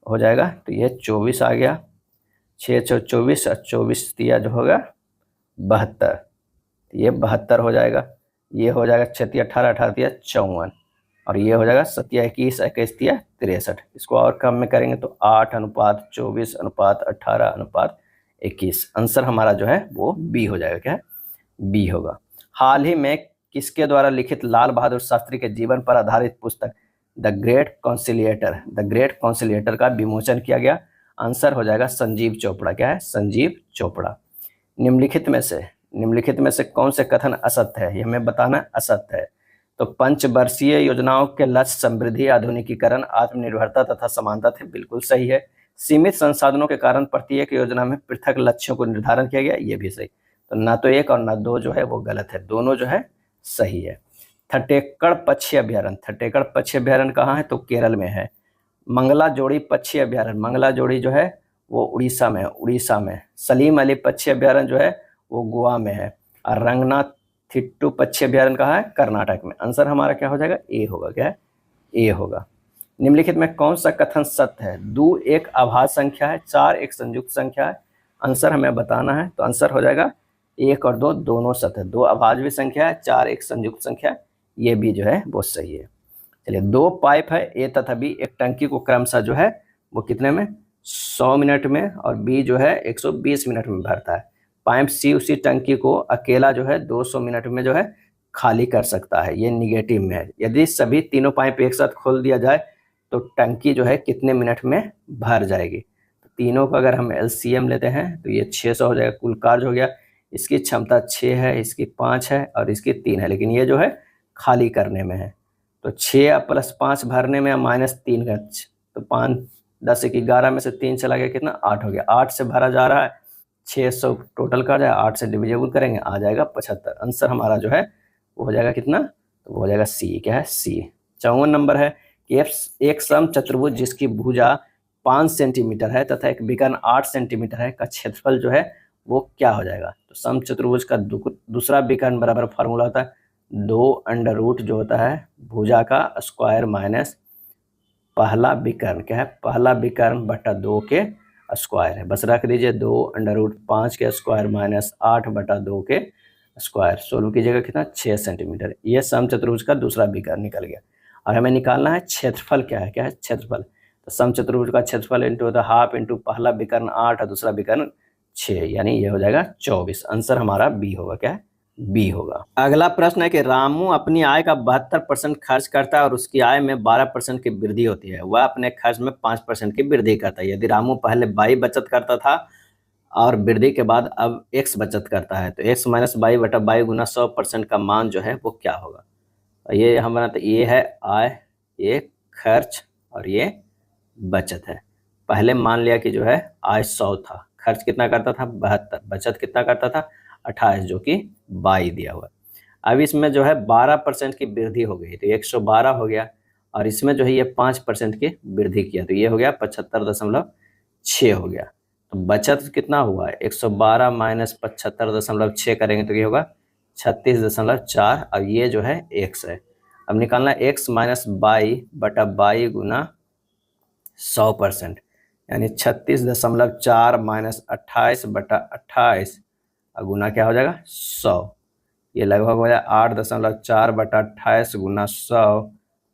Speaker 1: हो जाएगा तो ये 24 आ गया। 6 चौ 24 और 24 दिया जो होगा 72, ये 72 हो जाएगा। ये हो जाएगा 6 18 18 दिया 54 और ये हो जाएगा 7 21 21 दिया 63। इसको और कम में करेंगे तो 8:24:18:18:21। आंसर हमारा जो है वो बी हो जाएगा। क्या है? बी होगा। हाल ही में किसके द्वारा लिखित लाल बहादुर शास्त्री के जीवन पर आधारित पुस्तक द ग्रेट कॉन्सिलिएटर का विमोचन किया गया? आंसर हो जाएगा संजीव चोपड़ा। क्या है? संजीव चोपड़ा। निम्नलिखित में से कौन से कथन असत्य है? ये हमें बताना असत्य है। तो पंचवर्षीय योजनाओं के लक्ष्य समृद्धि, आधुनिकीकरण, आत्मनिर्भरता तथा समानता थे। बिल्कुल सही है। सीमित संसाधनों के कारण प्रत्येक योजना में पृथक लक्ष्यों को निर्धारण किया गया, ये भी सही। तो ना तो 1 और ना 2 जो है वो गलत है, दोनों जो है सही है। थटेकड़ पक्षी अभ्यारण्य कहाँ है? तो केरल में है। मंगला जोड़ी पक्षी अभ्यारण्य, मंगला जोड़ी जो है वो उड़ीसा में है। सलीम अली पक्षी अभ्यारण्य जो है वो गोवा में है। और रंगनाथ थिट्टू पक्षी अभ्यारण्य कहाँ है? कर्नाटक में। आंसर हमारा क्या हो जाएगा? ए होगा। क्या है? ए होगा। निम्नलिखित में कौन सा कथन सत्य है? 2 एक अभाज्य संख्या है, 4 एक संयुक्त संख्या है। आंसर हमें बताना है तो आंसर हो जाएगा 1 और 2 दोनों सत्य है। 2 अभाज्य संख्या है, 4 एक संयुक्त संख्या, ये भी जो है वो सही है। चलिए, 2 पाइप है ए तथा बी एक टंकी को क्रमशः जो है वो कितने में 100 मिनट में और बी जो है 120 मिनट में भरता है। पाइप सी उसी टंकी को अकेला जो है 200 मिनट में जो है खाली कर सकता है, ये निगेटिव में है। यदि सभी तीनों पाइप एक साथ खोल दिया जाए तो टंकी जो है कितने मिनट में भर जाएगी? तो तीनों का अगर हम एलसीएम लेते हैं तो ये 600 हो जाएगा। कुल कार्य हो गया, इसकी क्षमता 6 है, इसकी 5 है और इसकी 3 है, लेकिन ये जो है खाली करने में है। तो 6 + 5 भरने में -3 का, तो 5 10 1 11 में से 3 चला गया, कितना 8 हो गया। 8 से भरा जा रहा है, 600 टोटल का जाए, 8 से डिविजिबल करेंगे आ जाएगा 75। आंसर हमारा जो है वो हो जाएगा कितना? तो वो हो जाएगा सी। क्या है? सी। 54 नंबर है कि एक समचतुर्भुज जिसकी भुजा 5 सेंटीमीटर है तथा एक विकर्ण 8 सेंटीमीटर है का क्षेत्रफल जो है वो क्या हो जाएगा? तो समचतुर्भुज का दूसरा विकर्ण बराबर फार्मूला होता है 2 अंडर रूट जो होता है भुजा का स्क्वायर माइनस पहला विकर्ण, क्या है, पहला विकर्ण बटा 2 के स्क्वायर है। बस रख दीजिए 2 अंडर रूट 5 के स्क्वायर माइनस 8 बटा 2 के स्क्वायर। सोल्व कीजिएगा कितना, 6 सेंटीमीटर। ये समचतुर्भुज का दूसरा विकर्ण निकल गया। और हमें निकालना है क्षेत्रफल, क्या है, क्या है, क्षेत्रफल। तो समचतुर्भुज का क्षेत्रफल इंटू द हाफ इंटू पहला विकर्ण 8 और दूसरा विकर्ण 6, यानी ये हो जाएगा 24। आंसर हमारा बी होगा, क्या है, बी होगा। अगला प्रश्न है कि रामू अपनी आय का 72% खर्च करता है और उसकी आय में 12% की वृद्धि होती है। वह अपने खर्च में 5% की वृद्धि करता है। यदि रामू पहले बाई बचत करता था और वृद्धि के बाद अब x बचत करता है, तो x माइनस बाई बटा बाई गुना 100% का मान जो है वो क्या होगा। ये हम बनाते, ये है आय, ये खर्च और ये बचत है। पहले मान लिया कि जो है आय 100 था, खर्च कितना करता था 72, बचत कितना करता था 28, जो कि 22 दिया हुआ। अब इसमें जो है 12% की वृद्धि हो गई, तो 112 हो गया। और इसमें जो है ये 5% की वृद्धि किया, तो ये हो गया 75.6 हो गया। तो बचत कितना हुआ, 112 माइनस 75.6 करेंगे तो ये होगा 36.4, और ये जो है x है। अब निकालना x माइनस बाई बटा बाई गुना 100%, यानी 36.4 माइनस 28 बटा 28 और गुना क्या हो जाएगा 100। ये लगभग हो जाए 8.4 बटा 28 गुना 100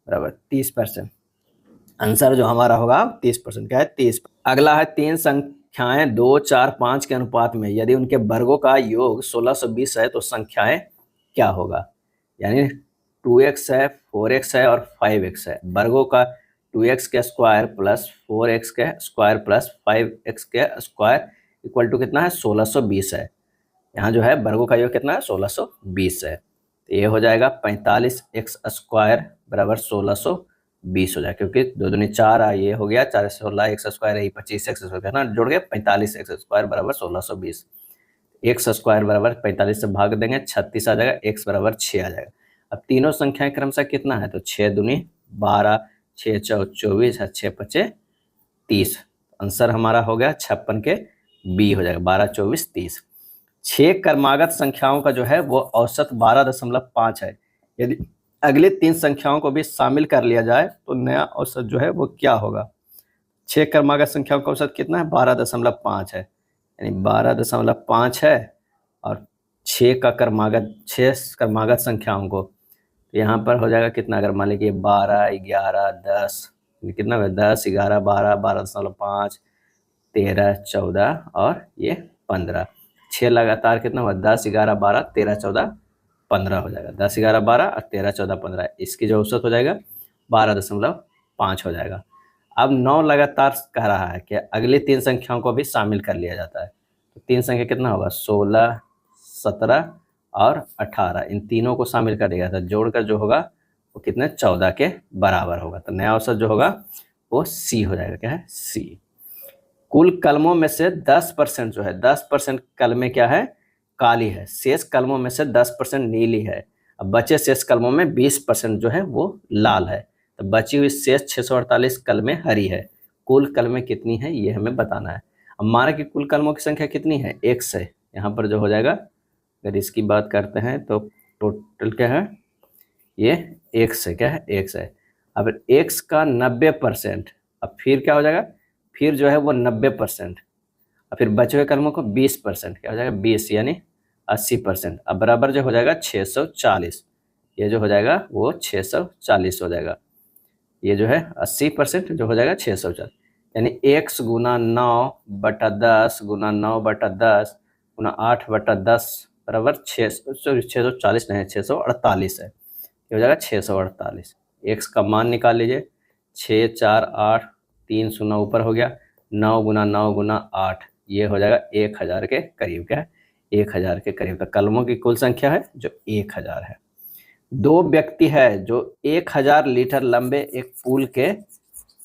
Speaker 1: बराबर 30%। आंसर जो हमारा होगा 30%, क्या है 30। अगला है तीन संख्याएं 2, 4, 5 के अनुपात में यदि उनके वर्गों का योग 1620 है तो संख्याएं क्या होगा। यानी 2x है, 4x है और 5x है। वर्गों का 2x के स्क्वायर प्लस 4x के स्क्वायर प्लस 5x के स्क्वायर इक्वल टू कितना है 1620 है। यहाँ जो है वर्गों का योग कितना है 1620 है। तो ये हो जाएगा 45x स्क्वायर बराबर 1620 हो जाएगा, क्योंकि 2 दूनी 4 ये हो गया 4 16 x स्क्वायर है 25x स्क्वायर ना, जुड़ गया 45x स्क्वायर बराबर 1620। x स्क्वायर बराबर 45 से भाग देंगे 36 आ जाएगा, x बराबर 6 आ जाएगा। अब तीनों संख्याएं क्रमशः कितना है, तो 6 दूनी 12, 6 चौ 24 है, 6 पचे 30। आंसर हमारा हो गया 56 के बी हो जाएगा, 12, 24, 30। 6 क्रमागत संख्याओं का जो है वो औसत 12.5 है। यदि अगले 3 संख्याओं को भी शामिल कर लिया जाए तो नया औसत जो है वो क्या होगा। 6 क्रमागत संख्याओं का औसत कितना है 12.5 है, यानी 12.5 है। और 6 क्रमागत संख्याओं को यहाँ पर हो जाएगा कितना, अगर मान लीजिए 12, 11, 10, कितना होगा 10, 11, 12, 12.5, 13, 14 और ये 15। 6 लगातार कितना हुआ 10, 11, 12, 13, 14, 15 हो जाएगा। 10, 11, 12 और 13, 14, 15, इसकी जो औसत हो जाएगा 12.5 हो जाएगा। अब 9 लगातार कह रहा है कि अगली 3 संख्याओं को भी शामिल कर लिया जाता है, तो 3 संख्या कितना होगा 16, 17 और 18, इन तीनों को शामिल कर दिया था, जोड़कर जो होगा वो कितने 14 के बराबर होगा। तो नया औसत जो होगा वो सी हो जाएगा, क्या है सी। कुल कलमों में से 10% जो है 10% कलमें क्या है काली है, शेष कलमों में से 10% नीली है। अब बचे शेष कलमों में 20% जो है वो लाल है। तो बची हुई शेष 648 कलमें हरी है। कुल कलमें कितनी है ये हमें बताना है। अब माना कि कुल कलमों की संख्या कितनी है x है, यहाँ पर जो हो जाएगा अगर इसकी बात करते हैं तो टोटल क्या है ये x है, क्या है x है। अब x का 90%, अब फिर क्या हो जाएगा, फिर जो है वो 90%, और फिर बचे हुए कलमों को 20%, क्या हो जाएगा 20 यानी 80%। अब बराबर जो हो जाएगा 640, ये जो हो जाएगा वो 640 हो जाएगा। ये जो है 80% जो हो जाएगा 640, यानी x गुना 9 बटा 10 गुना 9 बटा 10 गुना 8 बटा 10 बराबर 640 नहीं 648 है। ये हो जाएगा 648। x का मान निकाल लीजिए, 6, 4, 8, 3 शून्य ऊपर हो गया, 9 गुना 9 गुना 8, ये हो जाएगा 1000 के करीब, क्या है 1000 के करीब। तो कलमों की कुल संख्या है जो 1000 है। 2 व्यक्ति है जो 1000 लीटर लंबे एक पुल के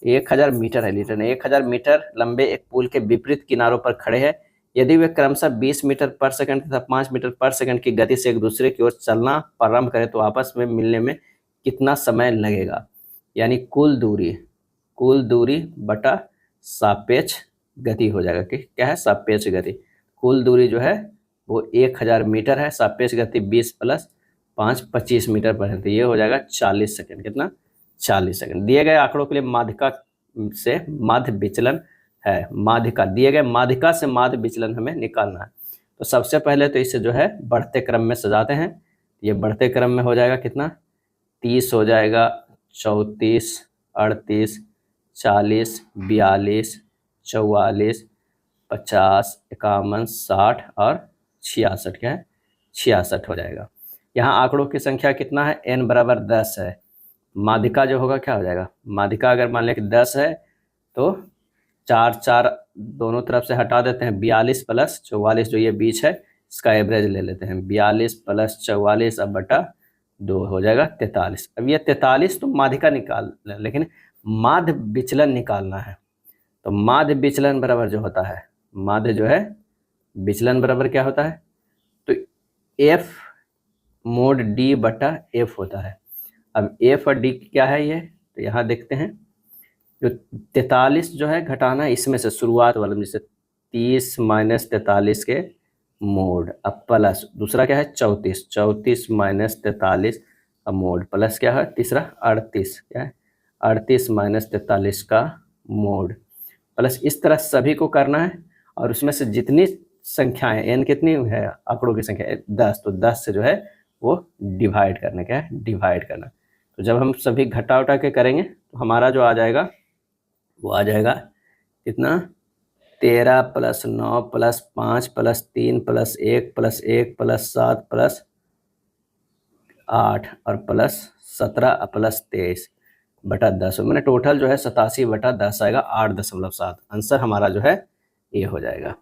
Speaker 1: 1000 मीटर है, लीटर नहीं 1000 मीटर लंबे एक पुल के विपरीत किनारों पर खड़े हैं। यदि वे क्रमशः 20 मीटर पर सेकंड तथा 5 मीटर पर सेकंड की गति से एक दूसरे की ओर चलना प्रारंभ करें तो आपस में मिलने में कितना समय लगेगा। यानी कुल दूरी बटा सापेक्ष गति हो जाएगा कि क्या है सापेक्ष गति। कुल दूरी जो है वो 1000 मीटर है, सापेक्ष गति 20 प्लस 5 25 मीटर पर है, तो ये हो जाएगा 40 सेकंड। कितना? 40 सेकंड। दिए गए आंकड़ों के लिए माध्यिका से माध्य विचलन है, माध्यिका दिए गए माध्यिका से माध्य विचलन हमें निकालना है। तो सबसे पहले तो इसे जो है बढ़ते क्रम में सजाते हैं। ये बढ़ते क्रम में हो जाएगा कितना? 30 हो जाएगा, 34, 38, 40, 42, 44, 50, 51, 60 और 66। क्या है? 66 हो जाएगा। यहाँ आंकड़ों की संख्या कितना है? n बराबर 10 है। माध्यिका जो होगा क्या हो जाएगा? माध्यिका अगर मान लें कि 10 है तो 4 4 दोनों तरफ से हटा देते हैं, 42 प्लस 44 जो ये बीच है इसका एवरेज ले लेते हैं, 42 प्लस 44 अब बटा 2 हो जाएगा 43। अब ये 43 तो माध्यिका निकाल, लेकिन माध्य विचलन निकालना है। तो माध्य विचलन बराबर जो होता है, माध्य जो है विचलन बराबर क्या होता है? तो एफ मोड डी बटा एफ होता है। अब एफ और डी क्या है ये? तो यहाँ देखते हैं, जो 43 जो है घटाना है इसमें से शुरुआत वाले में, जैसे 30 माइनस 43 के मोड, अब प्लस दूसरा क्या है? 34, 34 माइनस 43 का मोड, प्लस क्या है तीसरा? 38, क्या है? 38 माइनस 43 का मोड, प्लस इस तरह सभी को करना है। और उसमें से जितनी संख्याएं, एन कितनी है आंकड़ों की संख्या? 10, तो 10 से जो है वो डिवाइड करना। क्या है? डिवाइड करना। तो जब हम सभी घटा उठा के करेंगे तो हमारा जो आ जाएगा वो आ जाएगा कितना? 13 plus 9 plus 5 plus 3 plus 1 plus 1 plus 7 plus 8 और प्लस 17 प्लस 23 बटा 10। मैंने टोटल जो है 87 बटा 10 आएगा, 8.7। आंसर हमारा जो है ये हो जाएगा।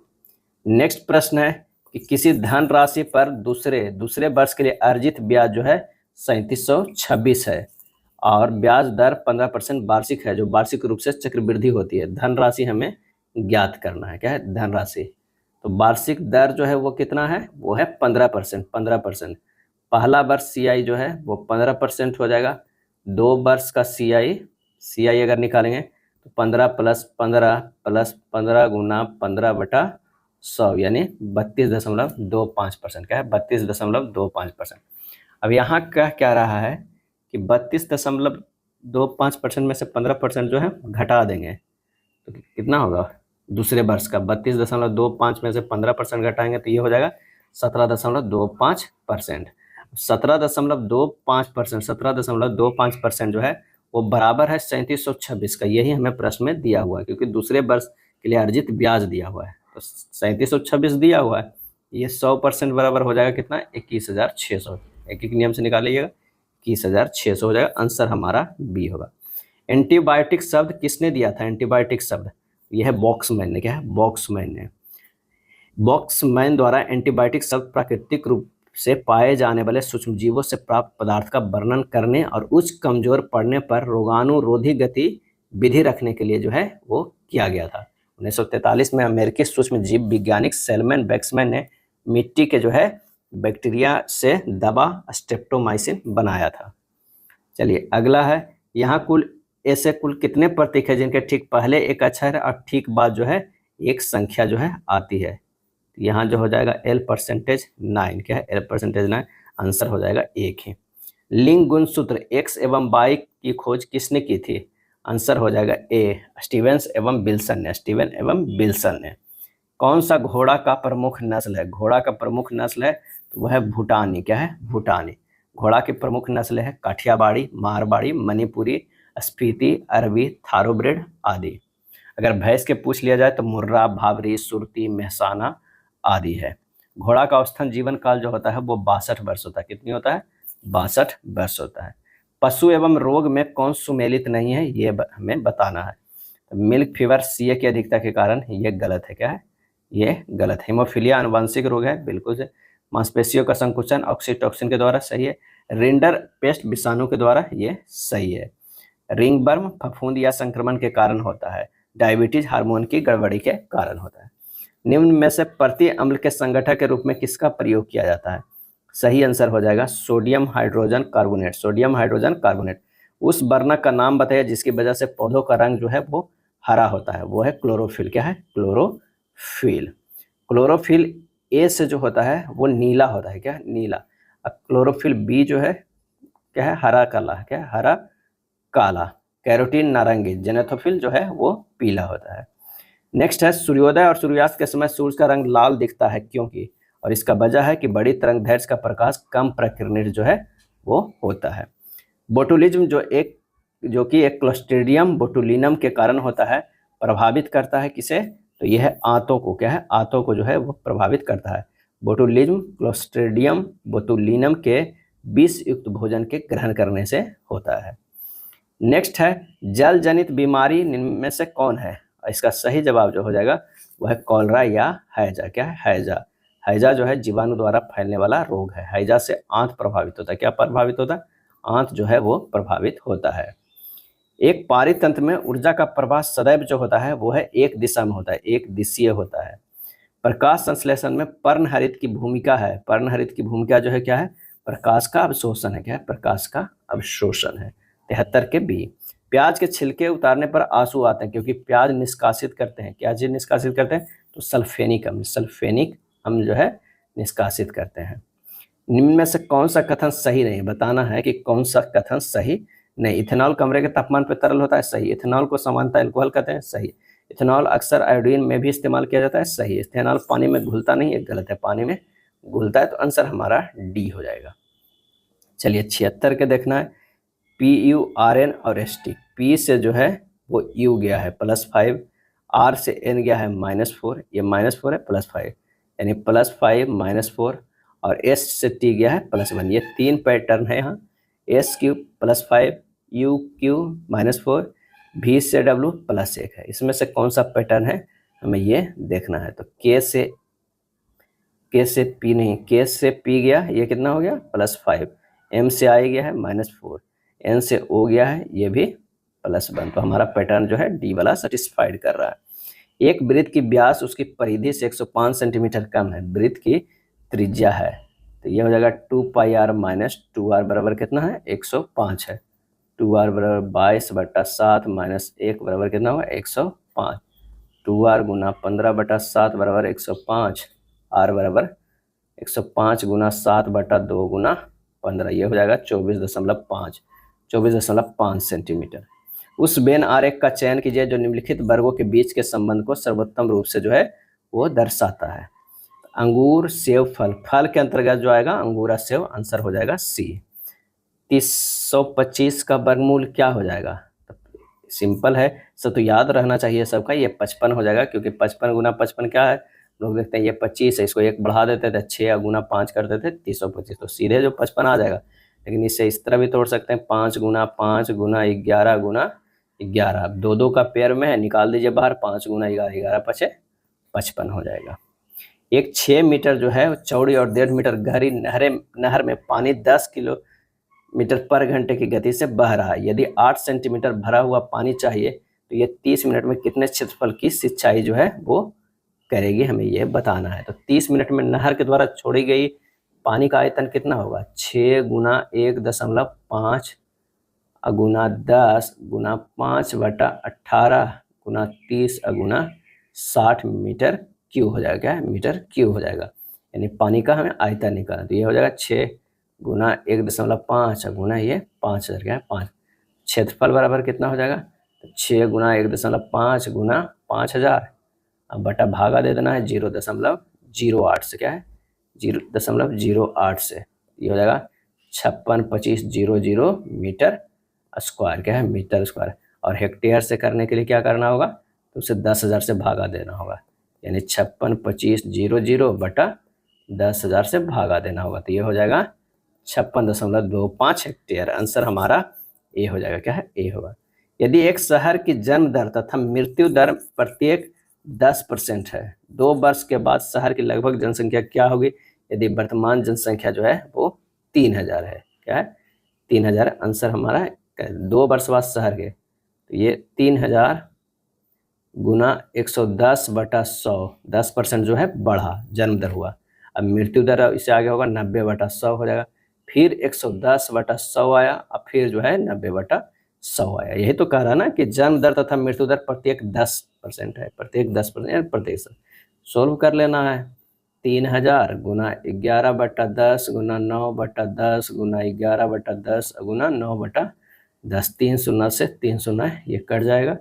Speaker 1: नेक्स्ट प्रश्न है कि किसी धन राशि पर दूसरे वर्ष के लिए अर्जित ब्याज जो है 3726 है और ब्याज दर 15% वार्षिक है, जो वार्षिक रूप से चक्रवृद्धि होती है। धनराशि हमें ज्ञात करना है। क्या है? धनराशि। तो वार्षिक दर जो है वो कितना है? वो है 15%। 15%। पहला वर्ष CI जो है वो 15% हो जाएगा। 2 वर्ष का CI अगर निकालेंगे तो 15 प्लस 15 प्लस 15 गुना 15 बटा 100 यानी 32.25%। क्या है? 32.25%। अब यहाँ क्या रहा है कि 32.25% में से 15% जो है घटा देंगे तो कितना होगा? दूसरे वर्ष का 32.25 में से 15% घटाएंगे तो ये हो जाएगा 17.25%। 17.25% जो है वो बराबर है 3726 का। यही हमें प्रश्न में दिया हुआ है, क्योंकि दूसरे वर्ष के लिए अर्जित ब्याज दिया हुआ है। तो 3726 दिया हुआ है, ये 100% बराबर हो जाएगा कितना? 21,600। एक नियम से निकालिएगा, 21,600 हो जाएगा। आंसर हमारा बी होगा। एंटीबायोटिक शब्द किसने दिया था? एंटीबायोटिक शब्द यह है बॉक्समैन ने। क्या है? बॉक्समैन ने। बॉक्समैन द्वारा एंटीबायोटिक शब्द प्राकृतिक रूप से पाए जाने वाले सूक्ष्मजीवों से प्राप्त पदार्थ का वर्णन करने और उच्च कमजोर पड़ने पर रोगाणुरोधी गति विधि रखने के लिए जो है वो किया गया था। 1943 में अमेरिकी सूक्ष्म जीव वैज्ञानिक सैलमन वैक्समैन ने मिट्टी के जो है बैक्टीरिया से दवा स्ट्रेप्टोमाइसिन बनाया था। चलिए अगला है, यहाँ ऐसे कुल कितने प्रतीक है जिनके ठीक पहले एक अक्षर और ठीक बाद जो है एक संख्या जो है आती है? यहाँ जो हो जाएगा L%9। क्या है? L%9। आंसर हो जाएगा एक ही। लिंग गुण सूत्र X एवं Y की खोज किसने की थी? आंसर हो जाएगा ए, स्टीवेंस एवं विल्सन ने। स्टीवन एवं विल्सन ने। कौन सा घोड़ा का प्रमुख नस्ल है? घोड़ा का प्रमुख नस्ल है तो वह है भूटानी। क्या है? भूटानी। घोड़ा की प्रमुख नस्ल है काठियावाड़ी, मारवाड़ी, मणिपुरी, स्पीति, अरबी, थारोब्रेड आदि। अगर भैंस के पूछ लिया जाए तो मुर्रा, भावरी, सुरती, मेहसाना आदि है। घोड़ा का औसतन जीवन काल जो होता है वो 62 वर्ष होता है। कितनी होता है? 62 वर्ष होता है। पशु एवं रोग में कौन सुमेलित नहीं है ये हमें बताना है। तो मिल्क फीवर CA की अधिकता के कारण ये गलत है। क्या है? ये गलत है। हीमोफीलिया आनुवांशिक रोग है, बिल्कुल से। मांसपेशियों का संकुचन ऑक्सीटोसिन के द्वारा, सही है। रिंडर पेस्ट विषाणु के द्वारा, ये सही है। रिंगवर्म फफूंद या संक्रमण के कारण होता है। डायबिटीज हार्मोन की गड़बड़ी के कारण होता है। निम्न में से प्रति अम्ल के संगठक के रूप में किसका प्रयोग किया जाता है? सही आंसर हो जाएगा sodium hydrogen carbonate. Sodium hydrogen carbonate. उस वर्णक का नाम बताइए जिसकी वजह से पौधों का रंग जो है वो हरा होता है। वो है क्लोरोफिल। क्या है? क्लोरोफिल। क्लोरोफिल ए से जो होता है वो नीला होता है। क्या? नीला। क्लोरोफिल बी जो है क्या है, हरा काला, क्या है, हरा काला। कैरोटीन नारंगी, जेनेथोफिल जो है वो पीला होता है। नेक्स्ट है सूर्योदय और सूर्यास्त के समय सूर्य का रंग लाल दिखता है, क्योंकि, और इसका वजह है कि बड़ी तरंगदैर्घ्य का प्रकाश कम प्रकीर्णित जो है वो होता है। बोटुलिज्म जो कि एक क्लोस्ट्रीडियम बोटुलिनम के कारण होता है, प्रभावित करता है किसे, तो यह है आंतों को, क्या है, आंतों को जो है वो प्रभावित करता है। बोटुलिज्म क्लोस्ट्रीडियम बोटुलिनम के विष युक्त भोजन के ग्रहण करने से होता है। नेक्स्ट है जल जनित बीमारी निम्न में से कौन है, इसका सही जवाब जो हो जाएगा वह है कॉलरा या हैजा। क्या है, हैजा। हैजा जो है जीवाणु द्वारा फैलने वाला रोग है। हैजा से आंत प्रभावित होता है। क्या प्रभावित होता है, आंत जो है वो प्रभावित होता है। एक पारित तंत्र में ऊर्जा का प्रवाह सदैव जो होता है वो है एक दिशा में होता है, एक दिशीय होता है। प्रकाश संश्लेषण में पर्णहरित की भूमिका है। पर्णहरित की भूमिका जो है क्या है, प्रकाश का अवशोषण है। क्या है, प्रकाश का अवशोषण है। 73 के बी। प्याज के छिलके उतारने पर आंसू आते हैं, क्योंकि प्याज निष्कासित करते हैं। क्या चीज निष्कासित करते हैं, तो सल्फेनिक अम्ल जो है निष्कासित करते हैं। निम्न में से कौन सा कथन सही नहीं, बताना है कि कौन सा कथन सही नहीं। इथेनॉल कमरे के तापमान पर तरल होता है, सही। इथेनॉल को सामान्यतः अल्कोहल कहते हैं, सही। इथेनॉल अक्सर आयोडीन में भी इस्तेमाल किया जाता है, सही। इथेनॉल पानी में घुलता नहीं है, गलत है, पानी में घुलता है, तो आंसर हमारा डी हो जाएगा। चलिए 76 के देखना है। PURN और ST। P से जो है वो U गया है +5, R से N गया है -4, ये -4 है +5, यानी +5 -4, और S से T गया है +1। ये 3 पैटर्न है यहाँ, SQ +5, UQ -4, V से W +1 है। इसमें से कौन सा पैटर्न है हमें ये देखना है। तो K से P नहीं, K से P गया, ये कितना हो गया +5, M से I गया है -4, N से O गया है, ये भी +1। तो हमारा पैटर्न जो है डी वाला सेटिस्फाइड कर रहा है। एक वृत्त की व्यास उसकी परिधि से 105 सेंटीमीटर कम है, वृत्त की त्रिज्या है, तो ये हो जाएगा 2πr - 2r बराबर कितना है 105 है। 2r बराबर 22/7 - 1 बराबर कितना होगा 105। 2r गुना 15/7 बराबर 105, r बराबर 105 गुना 7/2 गुना 15, ये हो जाएगा 24.5 सेंटीमीटर। उस बेन आरेख का चयन कीजिए जो निम्नलिखित वर्गों के बीच के संबंध को सर्वोत्तम रूप से जो है वो दर्शाता है। अंगूर सेव फल, फल के अंतर्गत जो आएगा अंगूरा सेव, आंसर हो जाएगा सी। 325 का वर्गमूल क्या हो जाएगा, सिंपल है, सब तो याद रहना चाहिए सबका, ये 55 हो जाएगा, क्योंकि 55 गुना 55 क्या है, लोग देखते हैं ये 25 है, इसको 1 बढ़ा देते थे, 6 गुना 5 कर देते थे 325, तो सीधे जो 55 आ जाएगा। लेकिन इसे इस तरह भी तोड़ सकते हैं, 5 गुना 5 गुना 11 गुना 11, 2 का पेयर में है, निकाल दीजिए बाहर, 5 गुना 11, 11 पचे 55 हो जाएगा। एक 6 मीटर जो है चौड़ी और 1.5 मीटर गहरी नहर में पानी 10 किलोमीटर पर घंटे की गति से बह रहा है। यदि 8 सेंटीमीटर भरा हुआ पानी चाहिए तो ये 30 मिनट में कितने क्षेत्रफल की सिंचाई जो है वो करेगी, हमें ये बताना है। तो 30 मिनट में नहर के द्वारा छोड़ी गई पानी का आयतन कितना होगा, 6 गुना 1.5 गुना 10 गुना 5/18 गुना 30 गुना 60 मीटर क्यूब हो जाएगा, मीटर क्यूब हो जाएगा, यानी पानी का हमें आयतन निकालना। तो ये हो जाएगा 6 गुना 1.5 गुना ये 5000 क्या है 5, क्षेत्रफल बराबर कितना हो जाएगा, तो 6 गुना 1.5 गुना 5000, अब बटा भागा दे देना है 0.08 से, क्या है 0.08 से, ये हो जाएगा 562500 मीटर स्क्वायर, क्या है मीटर स्क्वायर। और हेक्टेयर से करने के लिए क्या करना होगा, तो उसे 10,000 से भागा देना होगा, यानी 562500 बटा 10,000 से भागा देना होगा, तो ये हो जाएगा 56.25 हेक्टेयर। आंसर हमारा ए हो जाएगा, क्या है ए होगा। यदि एक शहर की जन्म दर तथा मृत्यु दर प्रत्येक 10% है, 2 वर्ष के बाद शहर की लगभग जनसंख्या क्या होगी, यदि वर्तमान जनसंख्या जो है वो 3000 है, क्या है 3000, आंसर हमारा 2 वर्ष बाद शहर के, तो ये 3000 गुना 110/100, 10% जो है बढ़ा, जन्म दर हुआ। अब मृत्यु दर इससे आगे होगा 90/100 हो जाएगा, फिर 110/100 आया, अब फिर जो है 90/100 आया। यही तो कह रहा ना कि जन्म दर तथा मृत्यु दर प्रत्येक 10% है, प्रत्येक 10% प्रत्येक। सोल्व कर लेना है। 3000 गुना 11/10 गुना 9/10 गुना 11/10 गुना 9/10। 3 शून्य से 3 शून्य ये कट जाएगा।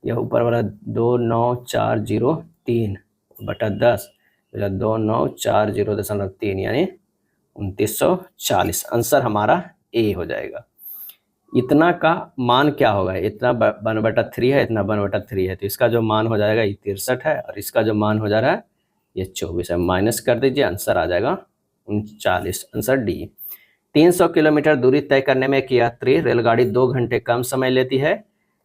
Speaker 1: यह ऊपर वाला 29403/10 29403 यानी 2940। आंसर हमारा ए हो जाएगा। इतना का मान क्या होगा, इतना 1/3 है, इतना 1/3 है, तो इसका जो मान हो जाएगा ये 63 है और इसका जो मान हो जा रहा है ये 24 है। माइनस कर दीजिए, आंसर आ जाएगा 39। Answer D. 300 किलोमीटर दूरी तय करने में एक यात्री रेलगाड़ी 2 घंटे कम समय लेती है।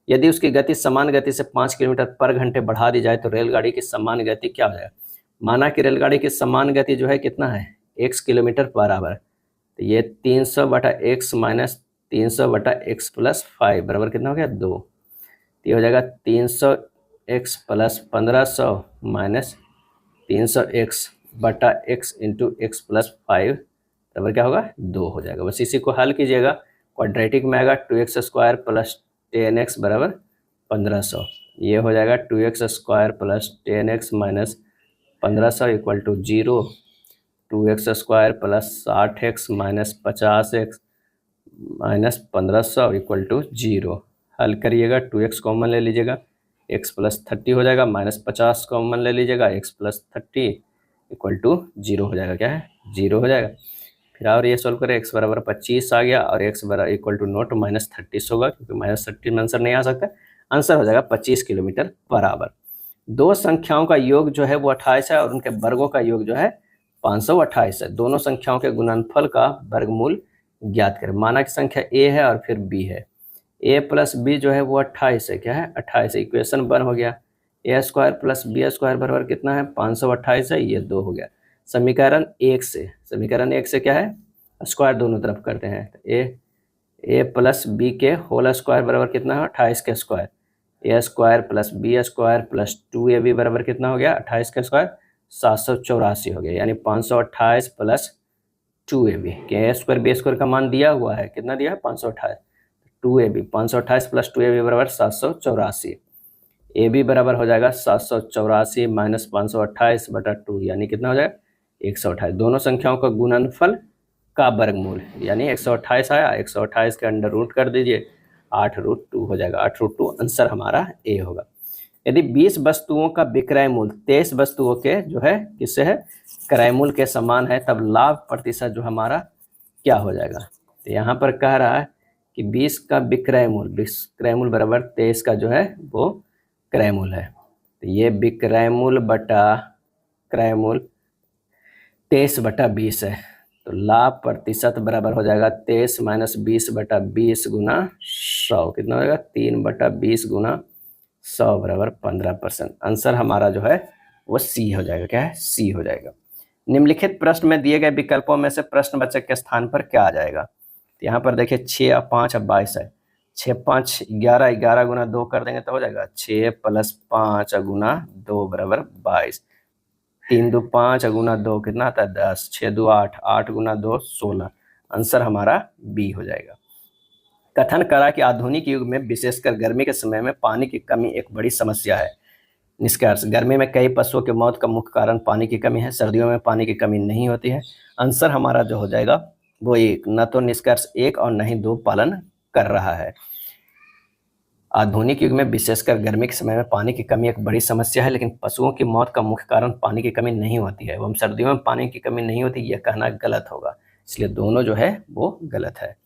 Speaker 1: यदि उसकी गति समान गति से 5 किलोमीटर पर घंटे बढ़ा दी जाए तो रेलगाड़ी की समान गति क्या हो जाएगा। माना कि रेलगाड़ी की समान गति जो है कितना है, x किलोमीटर बराबर, तो ये 300/x माइनस 300/x प्लस 5 बराबर कितना हो गया 2। तो ये हो जाएगा 300x plus 1500 minus 300x/x into x plus 5 बराबर क्या होगा 2 हो जाएगा। बस इसी को हल कीजिएगा। क्वाड्रेटिक में आएगा 2x² प्लस 10x बराबर 1500। ये हो जाएगा 2x² plus 10x minus 1500 equal to 0। 2x² plus 60x minus 50x minus 1500 equal to 0। हल करिएगा, 2x कॉमन ले लीजिएगा, x प्लस 30 हो जाएगा, माइनस 50 कॉमन ले लीजिएगा, x प्लस 30 इक्वल टू 0 हो जाएगा। क्या है 0 हो जाएगा। फिर और ये सोल्व करें, x बराबर 25 आ गया और x बराबर इक्वल टू नोट माइनस 30 होगा, क्योंकि माइनस 30 में आंसर नहीं आ सकता। आंसर हो जाएगा 25 किलोमीटर बराबर। दो संख्याओं का योग जो है वो 28 है और उनके वर्गों का योग जो है 528 है। दोनों संख्याओं के गुणनफल का वर्गमूल ज्ञात करें। माना कि संख्या a है और फिर b है। a प्लस b जो है वो 28 है। क्या है 28 है। इक्वेशन 1 हो गया। a² प्लस b² बराबर कितना है 528 है, ये 2 हो गया। समीकरण 1 से क्या है स्क्वायर दोनों तरफ करते हैं। a प्लस बी के होल स्क्वायर बराबर कितना है 28 के square. a² plus b² plus 2ab बराबर कितना हो गया 28 के स्क्वायर 784 हो गया, यानी 528 प्लस 2ab के a² b² का मान दिया हुआ है, कितना दिया है 528। 2ab 528 प्लस 2ab बराबर 784। ab बराबर हो जाएगा 784 माइनस 528/2 यानी कितना हो जाएगा 128। दोनों संख्याओं का गुणनफल का वर्गमूल यानी 128 आया, 128 के अंडर रूट कर दीजिए, 8√2 हो जाएगा। 8√2 आंसर हमारा ए होगा। यदि 20 वस्तुओं का विक्रय मूल्य 23 वस्तुओं के जो है किससे है क्रय मूल्य के समान है, तब लाभ प्रतिशत जो हमारा क्या हो जाएगा। तो यहाँ पर कह रहा है कि 20 का विक्रय मूल्य बराबर 23 का जो है वो क्रय मूल्य है। तो ये विक्रय मूल्य बटा क्रय मूल्य 23/20 है, तो लाभ प्रतिशत बराबर हो जाएगा 23 माइनस 20/20 गुना 100, कितना हो जाएगा 3/20 गुना 100 बराबर 15%। आंसर हमारा जो है वो सी हो जाएगा। क्या है सी हो जाएगा। निम्नलिखित प्रश्न में दिए गए विकल्पों में से प्रश्नवाचक के स्थान पर क्या आ जाएगा। तो यहाँ पर देखिए 6 और 5 और 22 है। 6 5 11, 11 गुना 2 कर देंगे तो हो जाएगा 6 प्लस 5 गुना 2 बराबर 22। 3 2 5 गुना 2 कितना आता है 10। 6 2 8, 8 गुना 2 16। आंसर हमारा बी हो जाएगा। कथन करा कि आधुनिक युग में विशेषकर गर्मी के समय में पानी की कमी एक बड़ी समस्या है। निष्कर्ष, गर्मी में कई पशुओं की मौत का मुख्य कारण पानी की कमी है। सर्दियों में पानी की कमी नहीं होती है। आंसर हमारा जो हो जाएगा वो एक, न तो निष्कर्ष 1 और न ही 2 पालन कर रहा है। आधुनिक युग में विशेषकर गर्मी के समय में पानी की कमी एक बड़ी समस्या है, लेकिन पशुओं की मौत का मुख्य कारण पानी की कमी नहीं होती है। एवं सर्दियों में पानी की कमी नहीं होती, यह कहना गलत होगा। इसलिए दोनों जो है वो गलत है।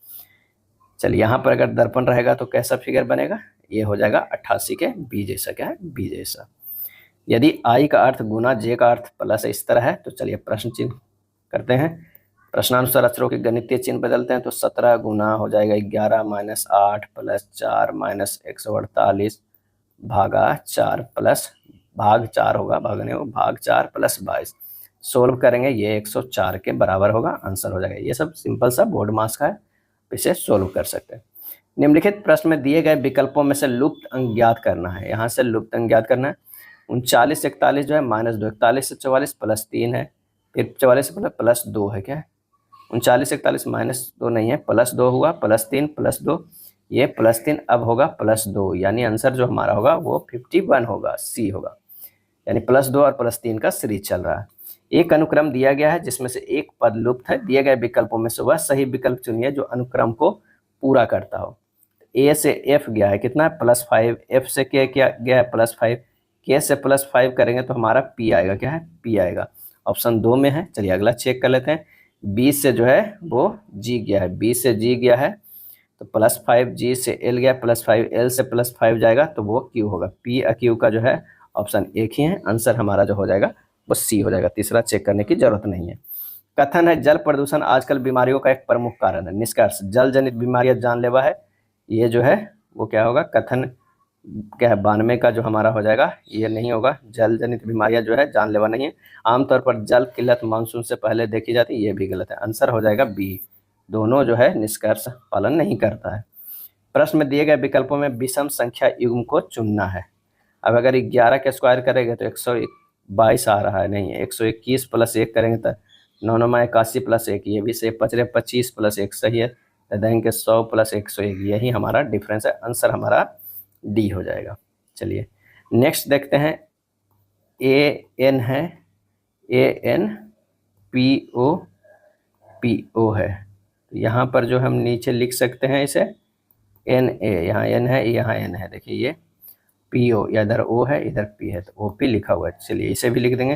Speaker 1: चलिए यहाँ पर अगर दर्पण रहेगा तो कैसा फिगर बनेगा, ये हो जाएगा 88 के बी जैसा। क्या है बी जैसा। यदि आई का अर्थ गुना जे का अर्थ प्लस इस तरह है, तो चलिए प्रश्न चिन्ह करते हैं। प्रश्नानुसार अक्षरों के गणितीय चिन्ह बदलते हैं, तो 17 गुना हो जाएगा 11 माइनस 8 प्लस 4 माइनस 148 भागा 4 प्लस भाग 4 होगा, भागने को भाग 4 प्लस 22। सोल्व करेंगे ये 104 के बराबर होगा। आंसर हो जाएगा। ये सब सिंपल सा बोर्ड मास का है, इसे सोल्व कर सकते हैं। निम्नलिखित प्रश्न में दिए गए विकल्पों में से लुप्त अंक ज्ञात करना है। यहाँ से लुप्त अंक ज्ञात करना है। 39 से 41 जो है -2, 41 से 44 +3 है, फिर 44 से +2 है। क्या है 39 से 41 -2 नहीं है, +2 हुआ, +3 +2, ये +3 अब होगा +2, यानी आंसर जो हमारा होगा वो 51 होगा, सी होगा। यानी +2 और +3 का सीरीज चल रहा है। एक अनुक्रम दिया गया है जिसमें से एक पद लुप्त है, दिए गए विकल्पों में से वह सही विकल्प चुनिए जो अनुक्रम को पूरा करता हो। ए से एफ गया है कितना, +5, एफ से के क्या गया है +5, के से +5 करेंगे तो हमारा पी आएगा, क्या है पी आएगा, ऑप्शन 2 में है। चलिए अगला चेक कर लेते हैं। बी से जो है वो जी गया है, बी से जी गया है तो +5, जी से एल गया +5, एल से +5 जाएगा तो वो क्यू होगा। पी और क्यू का जो है ऑप्शन एक ही है, आंसर हमारा जो हो जाएगा वो सी हो जाएगा, तीसरा चेक करने की जरूरत नहीं है। कथन है जल प्रदूषण आजकल बीमारियों का एक प्रमुख कारण है। निष्कर्ष, जल जनित बीमारियां जानलेवा है। ये जो है वो क्या होगा, कथन क्या है 92 का जो हमारा हो जाएगा, ये नहीं होगा। जल जनित बीमारियां जो है जानलेवा नहीं है। आमतौर पर जल किल्लत मानसून से पहले देखी जाती है, ये भी गलत है, आंसर हो जाएगा बी। दोनों जो है निष्कर्ष पालन नहीं करता है। प्रश्न में दिए गए विकल्पों में विषम संख्या युग्म को चुनना है। अब अगर 11 के स्क्वायर करेंगे तो 122 आ रहा है, नहीं 121 + 1 करेंगे तो 9 9 81 + 1, ये भी से 25 + 1 सही है, देंगे 100 + 101, यही हमारा डिफरेंस है, आंसर हमारा डी हो जाएगा। चलिए नेक्स्ट देखते हैं। ए एन है, ए एन पी ओ है, तो यहाँ पर जो हम नीचे लिख सकते हैं इसे एन ए, यहाँ एन है यहाँ एन है, देखिए ये पी ओ, या इधर ओ है इधर पी है तो ओ पी लिखा हुआ है। चलिए इसे भी लिख देंगे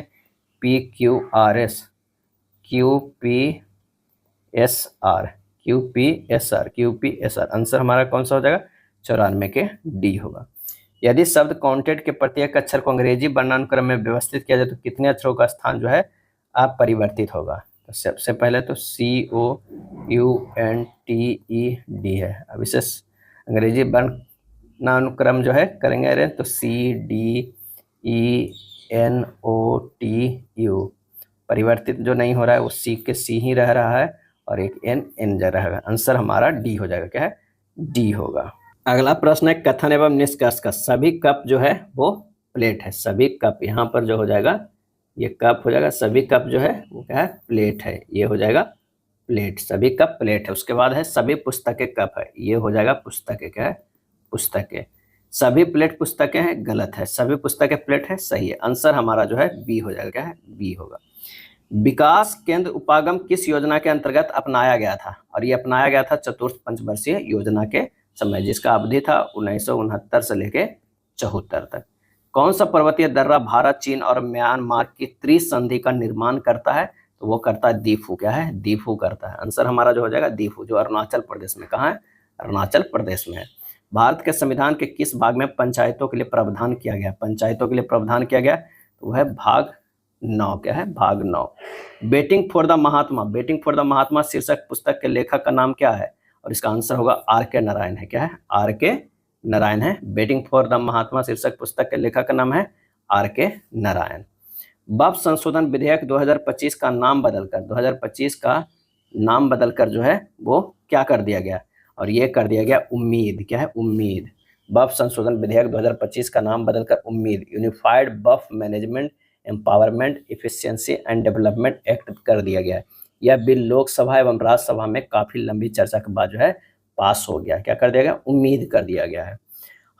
Speaker 1: P Q R S, Q P S R, Q P S R, Q P S R, answer हमारा कौन सा हो जाएगा 94 के डी होगा। यदि शब्द काउंटेड के प्रत्येक अक्षर को अंग्रेजी वर्णानुक्रम में व्यवस्थित किया जाए तो कितने अक्षरों का स्थान जो है अपरिवर्तित होगा। तो सबसे पहले तो COUNTED है। अब इसे अंग्रेजी वर्णानुक्रम जो है करेंगे अरे तो CDENOTU, परिवर्तित जो नहीं हो रहा है वो सी के सी ही रह रहा है और एक एन जा रहा है, आंसर हमारा डी हो जाएगा, क्या है डी होगा। अगला प्रश्न है कथन एवं निष्कर्ष का। सभी कप जो है वो प्लेट है, सभी कप, यहाँ पर जो हो जाएगा ये कप हो जाएगा, सभी कप जो है वो क्या है प्लेट है, ये हो जाएगा प्लेट, सभी कप प्लेट है। उसके बाद है सभी पुस्तकें कप है, ये हो जाएगा पुस्तकें, क्या है पुस्तकें। सभी प्लेट पुस्तकें हैं, गलत है, सभी पुस्तकें प्लेट है, सही है, आंसर हमारा जो है बी हो जाएगा, क्या है बी होगा। विकास केंद्र उपागम किस योजना के अंतर्गत अपनाया गया था, और ये अपनाया गया था चतुर्थ पंचवर्षीय योजना के समय, जिसका अवधि था 1969 से लेके 74 तक। कौन सा पर्वतीय दर्रा भारत, चीन और म्यांमार की त्रिसंधि का निर्माण करता है, तो वो करता है दीफू, क्या है दीफू करता है, आंसर हमारा जो हो जाएगा दीफू, जो अरुणाचल प्रदेश में, कहाँ है अरुणाचल प्रदेश में है। भारत के संविधान के किस भाग में पंचायतों के लिए प्रावधान किया गया, पंचायतों के लिए प्रावधान किया गया तो वह है भाग 9, क्या है भाग 9। Betting for the Mahatma, betting for the Mahatma शीर्षक पुस्तक के लेखक का नाम क्या है, और इसका आंसर होगा R.K. नारायण है, क्या है R.K. नारायण है। बेटिंग फॉर द महात्मा शीर्षक पुस्तक के लेखक का नाम है R.K. नारायण। वक्फ संशोधन विधेयक 2025 का नाम बदलकर, 2025 का नाम बदलकर जो है वो क्या कर दिया गया, और ये कर दिया गया उम्मीद, क्या है उम्मीद। वक्फ संशोधन विधेयक 2025 का नाम बदलकर उम्मीद, unified Waqf management empowerment efficiency and development act कर दिया गया है। यह बिल लोकसभा एवं राज्यसभा में काफी लंबी चर्चा के बाद जो है पास हो गया, क्या कर दिया गया उम्मीद कर दिया गया है।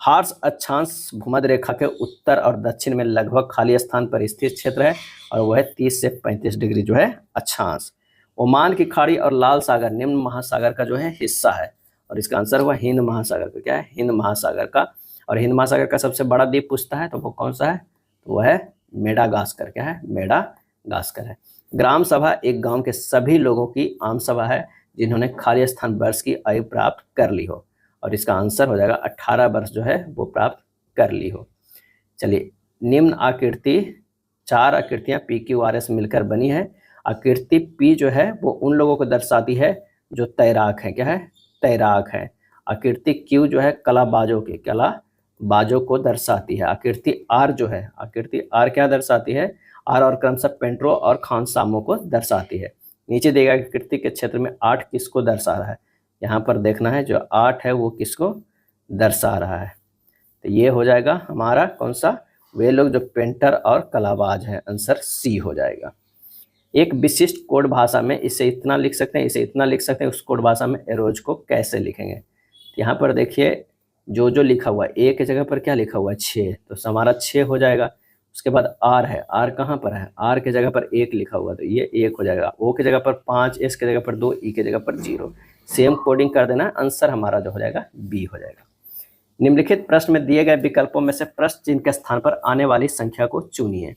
Speaker 1: हार्स अक्षांश भूमध्य रेखा के उत्तर और दक्षिण में लगभग खाली स्थान पर स्थित क्षेत्र है और वह 30 से 35 डिग्री जो है अक्षांश। ओमान की खाड़ी और लाल सागर निम्न महासागर का जो है हिस्सा है, और इसका आंसर हुआ हिंद महासागर का, क्या है हिंद महासागर का। और हिंद महासागर का सबसे बड़ा द्वीप पूछता है तो वो कौन सा है, तो वह है मेडागास्कर, क्या है मेडागास्कर है। ग्राम सभा एक गांव के सभी लोगों की आम सभा है जिन्होंने खाली स्थान वर्ष की आयु प्राप्त कर ली हो, और इसका आंसर हो जाएगा 18 वर्ष जो है वो प्राप्त कर ली हो। चलिए निम्न आकृति, 4 आकृतियां PQRS मिलकर बनी है। आकृति P जो है वो उन लोगों को दर्शाती है जो तैराक है, क्या है तैराक है। आकृति Q जो है कलाबाजों को दर्शाती है। आकृति R जो है, आकृति R क्या दर्शाती है, R और क्रमशः पेंट्रो और खानसामों को दर्शाती है। नीचे दिए गए आकृति के क्षेत्र में 8 किसको दर्शा रहा है, यहाँ पर देखना है जो 8 है वो किसको दर्शा रहा है, तो ये हो जाएगा हमारा कौन सा, वे लोग जो पेंटर और कलाबाज है, आंसर सी हो जाएगा। एक विशिष्ट कोड भाषा में इसे इतना लिख सकते हैं, इसे इतना लिख सकते हैं, उस कोड भाषा में एरोज को कैसे लिखेंगे। यहाँ पर देखिए जो लिखा हुआ है, ए की जगह पर क्या लिखा हुआ है 6, तो हमारा 6 हो जाएगा। उसके बाद आर है, आर कहाँ पर है, आर के जगह पर 1 लिखा हुआ तो ये 1 हो जाएगा, ओ के जगह पर 5, एस के जगह पर 2, ई के जगह पर 0। सेम कोडिंग कर देना, आंसर हमारा जो हो जाएगा बी हो जाएगा। निम्नलिखित प्रश्न में दिए गए विकल्पों में से प्रश्न चिन्ह के स्थान पर आने वाली संख्या को चुनिए।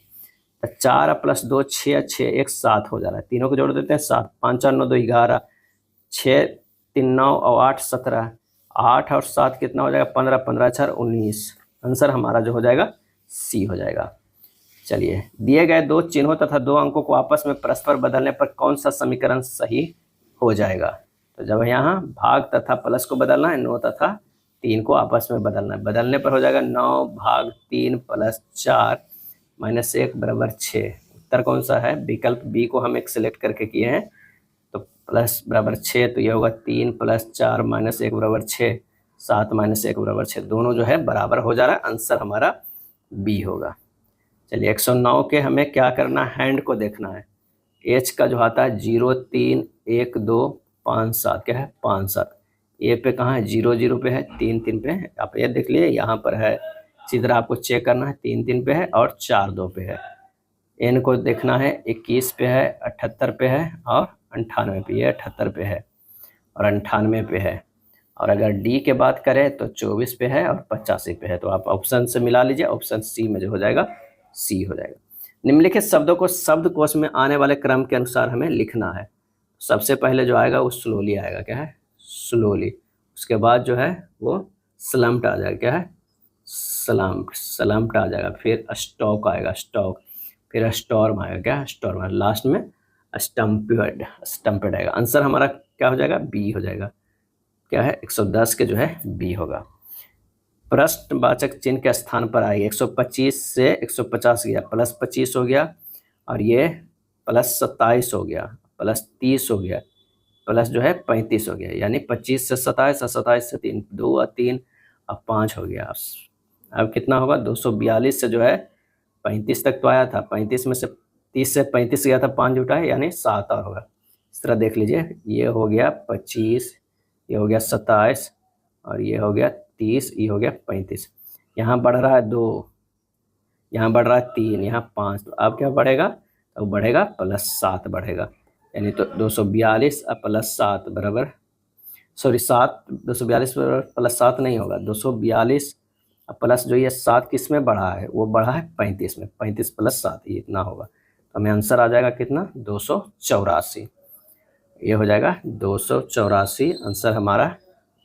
Speaker 1: 4 + 2 6, 6 1 7 हो जा रहा है, तीनों को जोड़ देते हैं 7, 5 4 9 2 11, 6 3 9 और 8 17, 8 और 7 कितना हो जाएगा 15, 15 4 19। आंसर हमारा जो हो जाएगा सी हो जाएगा। चलिए, दिए गए दो चिन्हों तथा दो अंकों को आपस में परस्पर बदलने पर कौन सा समीकरण सही हो जाएगा। तो जब यहाँ भाग तथा प्लस को बदलना है, 9 तथा 3 को आपस में बदलना है, बदलने पर हो जाएगा 9 भाग 3 + 4 - 1 = 6। उत्तर कौन सा है, विकल्प बी को हम एक सिलेक्ट करके किए हैं, तो प्लस बराबर 6, तो ये होगा 3 + 4 - 1 = 6, 7 - 1 = 6, दोनों जो है बराबर हो जा रहा है, आंसर हमारा बी होगा। चलिए, 109 के हमें क्या करना है, हैंड को देखना है। एच का जो आता है 0 3 1 2 5 7, क्या है 5 7। ए पे कहाँ है, 0 0 पे है, 3 3 पे है, आप ये देख लिए यहाँ पर है। इसी तरह आपको चेक करना है, 3 3 पे है और 4 2 पे है। एन को देखना है, 21 पे है, 78 पे है और 98 पे, ये 78 पे है और 98 पे है। और अगर डी के बात करें तो 24 पे है और 85 पे है। तो आप ऑप्शन से मिला लीजिए, ऑप्शन सी में जो हो जाएगा सी हो जाएगा। निम्नलिखित शब्दों को शब्दकोश में आने वाले क्रम के अनुसार हमें लिखना है। सबसे पहले जो आएगा वो स्लोली आएगा, क्या है स्लोली। उसके बाद जो है वो स्लम्प्ड आ जाएगा, क्या है स्लम्प्ड आ जाएगा। फिर स्टॉक आएगा, स्टॉक, फिर स्टॉर्म आएगा, क्या स्टॉर्म, लास्ट में स्टम्पेड आएगा। आंसर हमारा क्या हो जाएगा, बी हो जाएगा, क्या है 110 के जो है बी होगा। प्रश्नवाचक चिन्ह के स्थान पर आएगी, 125 से 150 गया, +25 हो गया और ये +27 हो गया, +30 हो गया, प्लस जो है 35 हो गया, यानी 25 से 27 और 27 से 3, 2 और 3 अब 5 हो गया। अब कितना होगा, 242 से जो है 35 तक तो आया था, 35 में से 30 से 35 गया था, 5 जुटा है यानी 7 और होगा। इस तरह देख लीजिए, ये हो गया 25, ये हो गया 27 और ये हो गया 30, ये हो गया 35। यहाँ बढ़ रहा है 2, यहाँ बढ़ रहा है 3, यहाँ 5, तो अब क्या बढ़ेगा, तो बढ़ेगा +7 बढ़ेगा, यानी तो 242 और +7 बराबर, सॉरी 7, 242 +7 नहीं होगा, 242 प्लस जो ये 7 किस में बढ़ा है, वो बढ़ा है 35 में, 35 + 7 ये इतना होगा। तो हमें आंसर आ जाएगा कितना, 284। ये हो जाएगा 284, आंसर हमारा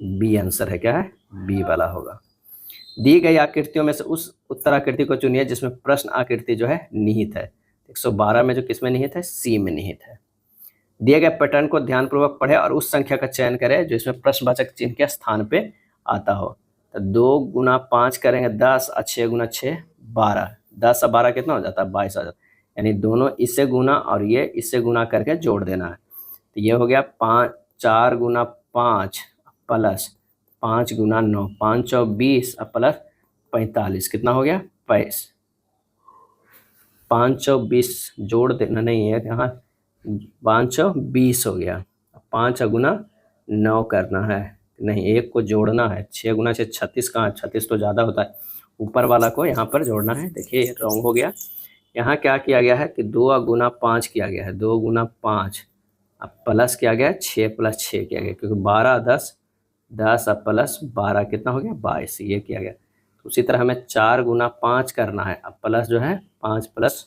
Speaker 1: बी आंसर है, क्या है बी वाला होगा। दी गई आकृतियों में से उस उत्तर आकृति को चुनिए जिसमें प्रश्न आकृति जो है निहित है। 112 में जो किस में निहित है, सी में निहित है। दिए गए पैटर्न को ध्यानपूर्वक पढ़े और उस संख्या का चयन करें जो इसमें प्रश्नवाचक चिन्ह के स्थान पे आता हो। तो 2 × 5 करेंगे 10 और 6 × 6 12, 10 और 12 कितना हो जाता है 22 आ जाता है, यानी दोनों इससे गुना और ये इससे गुना करके जोड़ देना है। तो ये हो गया 4 × 5 प्लस 5 × 9, 5 और 20 और प्लस 45, कितना हो गया 22। 5 और 20 जोड़ देना नहीं है यहाँ, 5 और 20 हो गया, 5 गुना 9 करना है, नहीं 1 को जोड़ना है, 6 × 6 36, कहाँ 36 तो ज़्यादा होता है, ऊपर वाला को यहाँ पर जोड़ना है। देखिए ये रॉन्ग हो गया, यहाँ क्या किया गया है कि 2 × 5 किया गया है, 2 × 5 अब प्लस किया गया 6 + 6 किया गया, क्योंकि 12 10 10 और प्लस 12 कितना हो गया 22, ये किया गया। उसी तरह हमें 4 × 5 करना है, अब प्लस जो है 5 +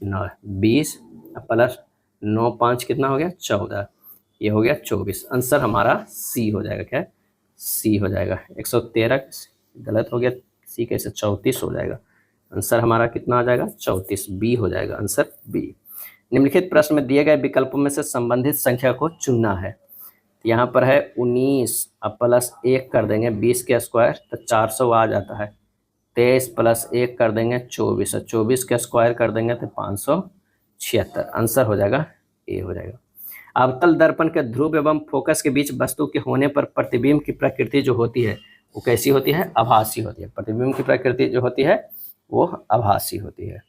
Speaker 1: 9 20 प्लस 9 5 कितना हो गया 14, ये हो गया 24। आंसर हमारा सी हो जाएगा, क्या सी हो जाएगा। 113 गलत हो गया, सी कैसे 34 हो जाएगा। आंसर हमारा कितना आ जाएगा 34, बी हो जाएगा, आंसर बी। निम्नलिखित प्रश्न में दिए गए विकल्पों में से संबंधित संख्या को चुनना है। यहाँ पर है 19 अब प्लस 1 कर देंगे 20 के स्क्वायर तो 400 आ जाता है, 23 + 1 कर देंगे 24 और 24 के स्क्वायर कर देंगे तो 576। आंसर हो जाएगा ए हो जाएगा। अवतल दर्पण के ध्रुव एवं फोकस के बीच वस्तु के होने पर प्रतिबिंब की प्रकृति जो होती है वो कैसी होती है, आभासी होती है। प्रतिबिंब की प्रकृति जो होती है वो आभासी होती है।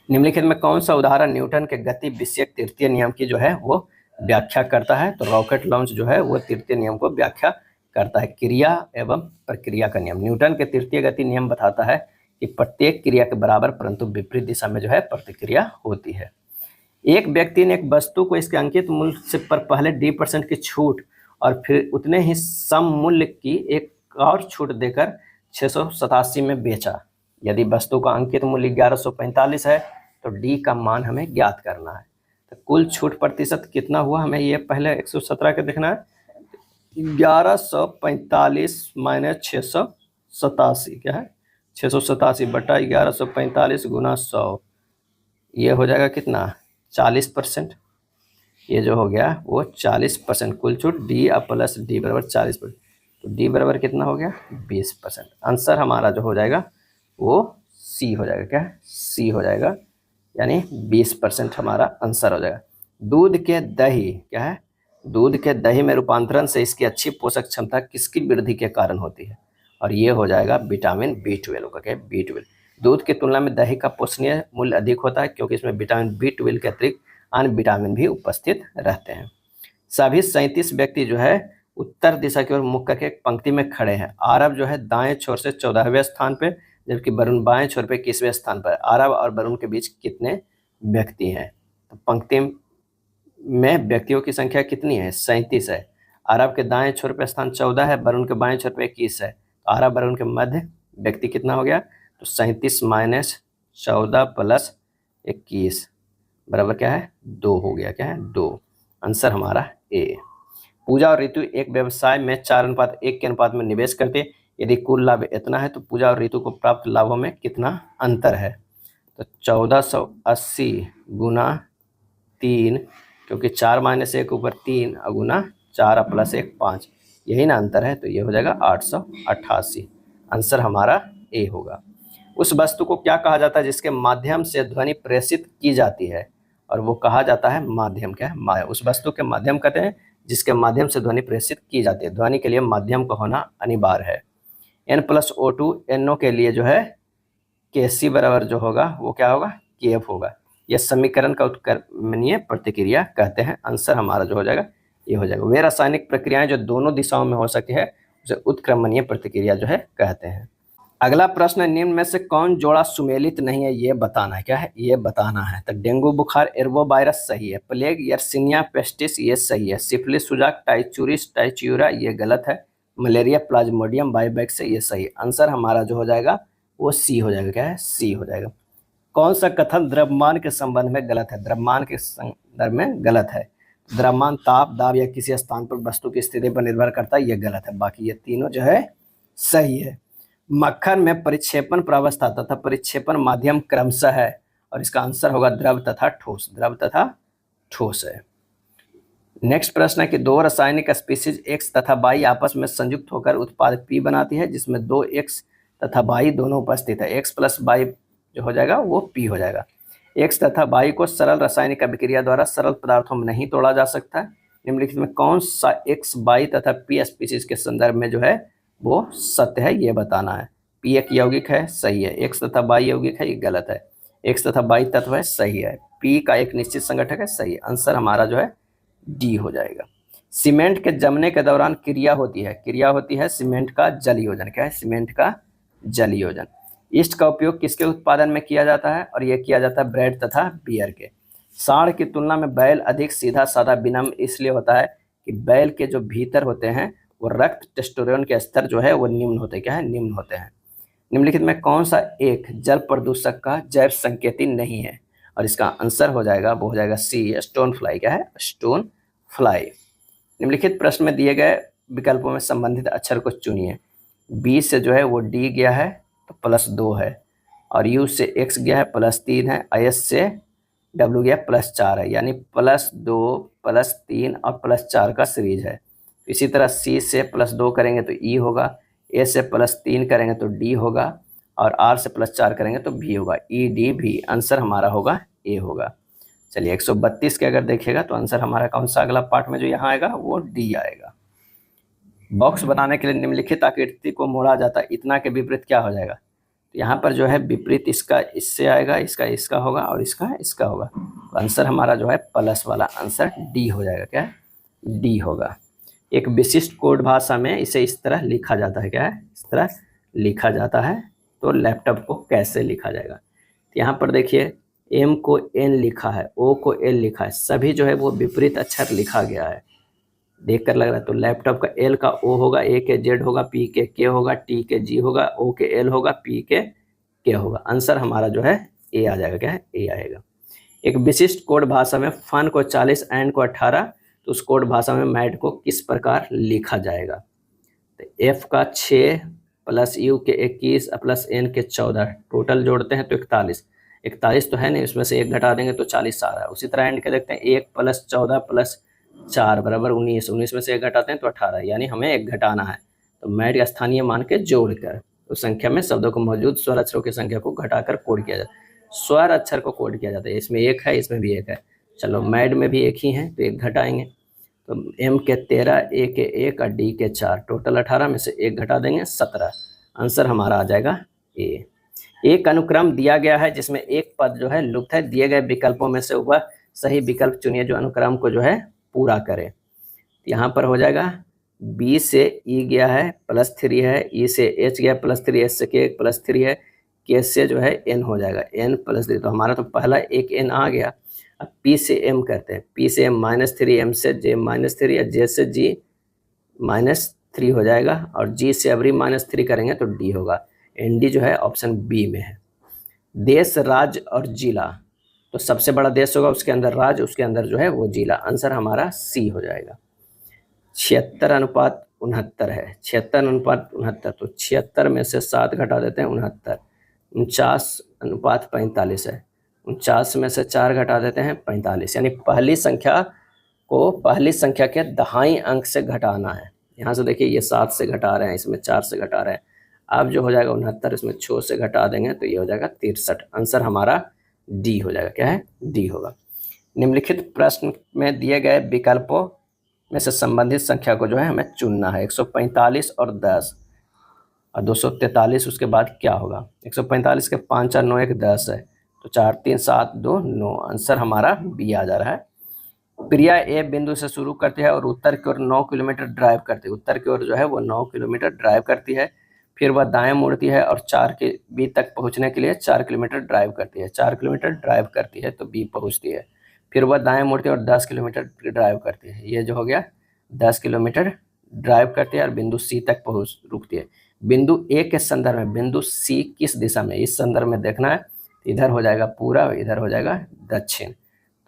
Speaker 1: निम्नलिखित में कौन सा उदाहरण न्यूटन के गति विषयक तृतीय नियम की जो है वो व्याख्या करता है। तो रॉकेट लॉन्च जो है वो तृतीय नियम को व्याख्या करता है, क्रिया एवं प्रक्रिया का नियम। न्यूटन के तृतीय गति नियम बताता है कि प्रत्येक क्रिया के बराबर परंतु विपरीत दिशा में जो है प्रतिक्रिया होती है। एक व्यक्ति ने एक वस्तु को इसके अंकित मूल्य से पर पहले D% की छूट और फिर उतने ही सम मूल्य की एक और छूट देकर 687 में बेचा। यदि वस्तु का अंकित मूल्य 1145 है तो D का मान हमें ज्ञात करना है। तो कुल छूट प्रतिशत कितना हुआ, हमें ये पहले 117 के देखना है। 1145 माइनस 687 क्या है, 687 बटा 1145 गुना 100, ये हो जाएगा कितना 40%। ये जो हो गया वो 40% कुल छूट D प्लस D बराबर 40%, तो D बराबर कितना हो गया 20%। आंसर हमारा जो हो जाएगा वो C हो जाएगा, क्या है C हो जाएगा, यानी 20% हमारा आंसर हो जाएगा। दूध के दही क्या है, दूध के दही में रूपांतरण से इसकी अच्छी पोषक क्षमता किसकी वृद्धि के कारण होती है, और ये हो जाएगा विटामिन B12 का, क्या है B12। दूध की तुलना में दही का पोषणीय मूल्य अधिक होता है क्योंकि इसमें विटामिन B12 के अतिरिक्त अन्य विटामिन भी उपस्थित रहते हैं। सभी 37 व्यक्ति जो है उत्तर दिशा की ओर मुख करके एक पंक्ति में खड़े हैं। आरव जो है दाएं छोर से 14वें स्थान पे, जबकि वरुण बाएं छोर पे 21वें स्थान पर। आरव और वरुण के बीच कितने व्यक्ति हैं, तो पंक्ति में व्यक्तियों की संख्या कितनी है 37 है। आरव के दाएं छोर पे स्थान 14 है, वरुण के बाएं छोर पे 21 है। तो आरव वरुण के मध्य व्यक्ति कितना हो गया, तो 37 माइनस 14 प्लस 21 बराबर क्या है 2 हो गया, क्या है 2। आंसर हमारा ए। पूजा और ऋतु एक व्यवसाय में 4:1 के अनुपात में निवेश करते। यदि कुल लाभ इतना है तो पूजा और ऋतु को प्राप्त लाभों में कितना अंतर है, तो 1480 गुना 3, क्योंकि 4 माइनस 1 ऊपर 3 और गुना 4 प्लस 1 5, यही ना अंतर है, तो ये हो जाएगा 888। आंसर हमारा ए होगा। उस वस्तु को क्या कहा जाता है जिसके माध्यम से ध्वनि प्रेषित की जाती है, और वो कहा जाता है माध्यम, क्या है उस वस्तु के माध्यम कहते हैं जिसके माध्यम से ध्वनि प्रेषित की जाती है। ध्वनि के लिए माध्यम का होना अनिवार्य है। N+O2 NO के लिए जो है Kc बराबर जो होगा वो क्या होगा Kf होगा। यह समीकरण का उत्क्रमणीय प्रतिक्रिया कहते हैं। आंसर हमारा जो हो जाएगा ये हो जाएगा। वे रासायनिक प्रक्रियाएं जो दोनों दिशाओं में हो सके है उसे उत्क्रमणीय प्रतिक्रिया जो है कहते हैं। अगला प्रश्न, निम्न में से कौन जोड़ा सुमेलित नहीं है, ये बताना है, क्या है ये बताना है। तो डेंगू बुखार एर्बोवायरस सही है, प्लेग यर्सिनिया पेस्टिस ये सही है, सिफिलिस सुजाक टाइचुरिस टाइच्यूरा ये गलत है, मलेरिया प्लाज्मोडियम वाइवैक्स ये सही। आंसर हमारा जो हो जाएगा वो सी हो जाएगा, क्या है सी हो जाएगा। कौन सा कथन द्रव्यमान के संबंध में गलत है, द्रव्यमान के संदर्भ में गलत है। द्रव्यमान ताप दाब या किसी स्थान पर वस्तु की स्थिति पर निर्भर करता है, ये गलत है। बाकी ये तीनों जो है सही है। मक्खन में परिक्षेपण प्रावस्था तथा परिक्षेपण माध्यम क्रमशः है, और इसका आंसर होगा द्रव तथा ठोस, द्रव तथा ठोस है। नेक्स्ट प्रश्न है कि दो रासायनिक स्पीशीज X तथा Y आपस में संयुक्त होकर उत्पाद P बनाती है जिसमें दो X तथा Y दोनों उपस्थित है। X प्लस Y जो हो जाएगा वो P हो जाएगा। X तथा Y को सरल रासायनिक अभिक्रिया द्वारा सरल पदार्थों में नहीं तोड़ा जा सकता। निम्नलिखित में कौन सा X, Y तथा P स्पीशीज के संदर्भ में जो है वो सत्य है, ये बताना है। P एक यौगिक है, सही है। X तथा Y यौगिक है, ये गलत है। X तथा Y तत्व है, सही है। P का एक निश्चित संगठक है, सही है। आंसर हमारा जो है डी हो जाएगा। सीमेंट के जमने के दौरान क्रिया होती है सीमेंट का जल योजन, क्या है सीमेंट का जल योजन। ईस्ट का उपयोग किसके उत्पादन में किया जाता है, और यह किया जाता है ब्रेड तथा बियर के। सांड की तुलना में बैल अधिक सीधा साधा विनम्र इसलिए होता है कि बैल के जो भीतर होते हैं वो रक्त टेस्टोस्टेरोन के स्तर जो है वो निम्न होते, क्या है निम्न होते हैं। निम्नलिखित में कौन सा एक जल प्रदूषक का जैव संकेती नहीं है, और इसका आंसर हो जाएगा वो हो जाएगा सी, स्टोन फ्लाई, क्या है स्टोन फ्लाई। निम्नलिखित प्रश्न में दिए गए विकल्पों में संबंधित अक्षर को चुनिए। बी से जो है वो डी गया है तो +2 है, और यू से एक्स गया है +3 है, एस से डब्ल्यू गया +4 है, यानी +2 +3 और +4 का सीरीज है। इसी तरह सी से +2 करेंगे तो ई होगा, ए से +3 करेंगे तो डी होगा, और आर से +4 करेंगे तो भी होगा, ई डी भी। आंसर हमारा होगा ए होगा। चलिए 132 के अगर देखिएगा तो आंसर हमारा कौन सा अगला पार्ट में जो यहाँ आएगा वो डी आएगा। बॉक्स बनाने के लिए निम्नलिखित आकृति को मोड़ा जाता है, इतना के विपरीत क्या हो जाएगा। तो यहाँ पर जो है विपरीत इसका इससे आएगा, इसका इसका होगा और इसका इसका होगा। तो आंसर हमारा जो है प्लस वाला आंसर डी हो जाएगा, क्या है डी होगा। एक विशिष्ट कोड भाषा में इसे इस तरह लिखा जाता है, क्या है इस तरह लिखा जाता है, तो लैपटॉप को कैसे लिखा जाएगा। तो यहाँ पर देखिए एम को एन लिखा है, ओ को एल लिखा है, सभी जो है वो विपरीत अक्षर लिखा गया है, देख कर लग रहा है। तो लैपटॉप का एल का ओ होगा, ए के जेड होगा, पी के के होगा, टी के जी होगा, ओ के एल होगा, पी के के होगा। आंसर हमारा जो है ए आ जाएगा। क्या है? ए आएगा। एक विशिष्ट कोड भाषा में फन को 40 एंड को 18, तो उस कोड भाषा में मैट को किस प्रकार लिखा जाएगा। तो एफ का 6 प्लस यू के 21 प्लस एन के 14, टोटल जोड़ते हैं तो 41। 41 तो है नहीं, उसमें से एक घटा देंगे तो 40 आ रहा है। उसी तरह एंड के देखते हैं 1 प्लस 14 प्लस 4 बराबर 19, 19 में से एक घटाते हैं तो 18, यानी हमें एक घटाना है। तो मैट स्थानीय मान के जोड़कर उस संख्या में शब्दों को मौजूद स्वर अक्षरों की संख्या को घटाकर कोड किया जाता है। स्वर अक्षर को कोड किया जाता है, इसमें एक है, इसमें भी एक है। चलो मैड में भी एक ही है तो एक घटाएंगे, तो एम के 13, ए के 1 और डी के 4, टोटल 18 में से एक घटा देंगे 17। आंसर हमारा आ जाएगा ए। एक अनुक्रम दिया गया है जिसमें एक पद जो है लुप्त है, दिए गए विकल्पों में से वह सही विकल्प चुनिए जो अनुक्रम को जो है पूरा करे। यहाँ पर हो जाएगा बी से ई गया है +3 है, ई से एच गया +3, एच से के +3 है, के से जो है एन हो जाएगा n +3। तो हमारा तो पहला एक n आ गया। अब p से m करते हैं, p से m -3, m से j -3 या j से g -3 हो जाएगा, और g से अबरी -3 करेंगे तो d होगा। nd जो है ऑप्शन बी में है। देश, राज्य और जिला, तो सबसे बड़ा देश होगा, उसके अंदर राज्य, उसके अंदर जो है वो जिला। आंसर हमारा सी हो जाएगा। 76:69 है, 76:69, तो 76 में से 7 घटा देते हैं 69। 49:45 है, 49 में से 4 घटा देते हैं 45, यानी पहली संख्या को पहली संख्या के दहाई अंक से घटाना है। यहाँ से देखिए ये 7 से घटा रहे हैं, इसमें 4 से घटा रहे हैं। अब जो हो जाएगा 69, इसमें 6 से घटा देंगे तो ये हो जाएगा 63। आंसर हमारा डी हो जाएगा। क्या है? डी होगा। निम्नलिखित प्रश्न में दिए गए विकल्पों में से संबंधित संख्या को जो है हमें चुनना है। 145 और 10 और 243, उसके बाद क्या होगा। 145 के 5 और 9 एक 10 है, तो 4 3 7 2 9। आंसर हमारा बी आ जा रहा है। प्रिया ए बिंदु से शुरू करती है और उत्तर की ओर 9 किलोमीटर ड्राइव करती है। उत्तर की ओर जो है वो 9 किलोमीटर ड्राइव करती है, फिर वह दाएं मुड़ती है और 4 के बी तक पहुंचने के लिए 4 किलोमीटर ड्राइव करती है। 4 किलोमीटर ड्राइव करती है तो बी पहुंचती है, फिर वह दाएं मुड़ती है और 10 किलोमीटर ड्राइव करती है। ये जो हो गया 10 किलोमीटर ड्राइव करती है और बिंदु सी तक पहुंच रुकती है। बिंदु ए के संदर्भ में बिंदु सी किस दिशा में, इस संदर्भ में देखना है। इधर हो जाएगा पूरा, इधर हो जाएगा दक्षिण,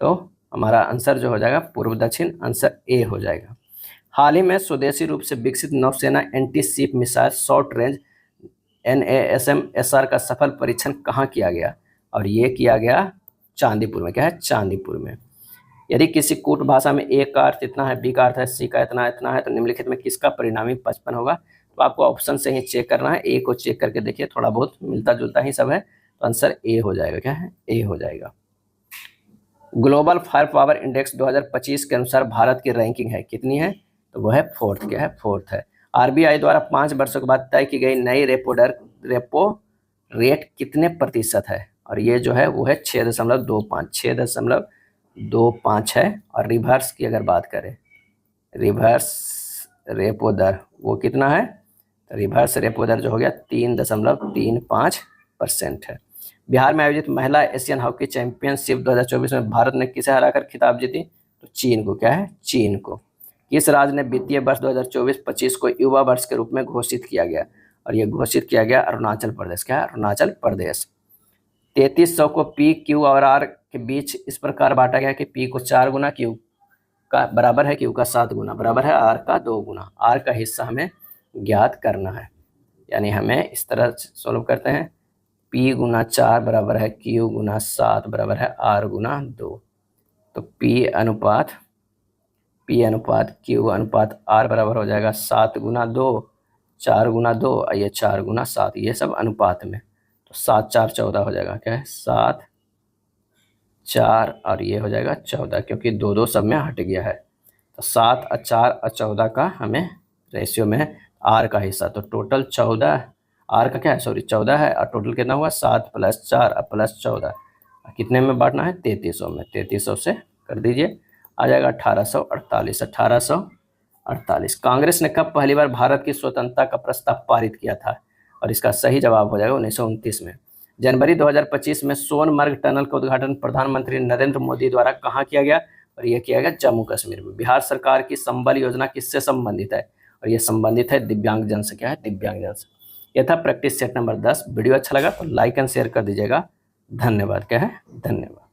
Speaker 1: तो हमारा आंसर जो हो जाएगा पूर्व दक्षिण। आंसर ए हो जाएगा। हाल ही में स्वदेशी रूप से विकसित नौसेना anti ship missile short range NASM-SR का सफल परीक्षण कहाँ किया गया, और ये किया गया चांदीपुर में। क्या है? चांदीपुर में। यदि किसी कूट भाषा में ए का अर्थ इतना है, बी का अर्थ है, सी का इतना इतना है, तो निम्नलिखित में किसका परिणामी 55 होगा। तो आपको ऑप्शन से ही चेक करना है, ए को चेक करके देखिए, थोड़ा बहुत मिलता जुलता ही सब है, तो आंसर ए हो जाएगा। क्या है? ए हो जाएगा। ग्लोबल फायर पावर इंडेक्स 2025 के अनुसार भारत की रैंकिंग है कितनी है, तो वो है 4th। क्या है? 4th है। आरबीआई द्वारा 5 वर्षों के बाद तय की गई नई रेपो रेट कितने प्रतिशत है, और ये जो है वो है 6.25, 6.25 है। और रिवर्स की अगर बात करें, रिवर्स रेपो दर वो कितना है, तो रिवर्स रेपो दर जो हो गया 3.35% है। बिहार में आयोजित महिला एशियन हॉकी चैंपियनशिप 2024 में भारत ने किसे हराकर खिताब जीती, तो चीन को। क्या है? चीन को। किस राज्य ने वित्तीय वर्ष 2024-25 को युवा वर्ष के रूप में घोषित किया गया, और यह घोषित किया गया अरुणाचल प्रदेश। क्या है? अरुणाचल प्रदेश। 3300 को पी, क्यू और आर के बीच इस प्रकार बांटा गया कि पी को 4 गुना, क्यू का बराबर है क्यू का 7 गुना, बराबर है आर का 2 गुना। आर का हिस्सा हमें ज्ञात करना है, यानी हमें इस तरह सोल्व करते हैं। P गुना 4 बराबर है Q गुना 7 बराबर है R गुना 2। तो P अनुपात Q अनुपात R बराबर हो जाएगा 7 गुना 2, 4 गुना 2 और ये 4 गुना 7, ये सब अनुपात में। तो 7 4 14 हो जाएगा। क्या है? 7 4 और ये हो जाएगा 14, क्योंकि 2 2 सब में हट गया है। तो 7 और 4 और 14 का हमें रेशियो में है R का हिस्सा, तो टोटल 14, आर का क्या है, सॉरी 14 है, और टोटल कितना हुआ 7 + 4 और +14, कितने में बांटना है 3300 में। 3300 से कर दीजिए, आ जाएगा 1848। 1848। कांग्रेस ने कब पहली बार भारत की स्वतंत्रता का प्रस्ताव पारित किया था, और इसका सही जवाब हो जाएगा 1929 में। जनवरी 2025 में सोनमर्ग टनल का उद्घाटन प्रधानमंत्री नरेंद्र मोदी द्वारा कहाँ किया गया, और यह किया गया जम्मू कश्मीर में। बिहार सरकार की संबल योजना किससे संबंधित है, और यह संबंधित है दिव्यांगजन से। क्या है, दिव्यांगजन से। यह था प्रैक्टिस सेट नंबर 10। वीडियो अच्छा लगा तो लाइक एंड शेयर कर दीजिएगा। धन्यवाद। क्या है, धन्यवाद।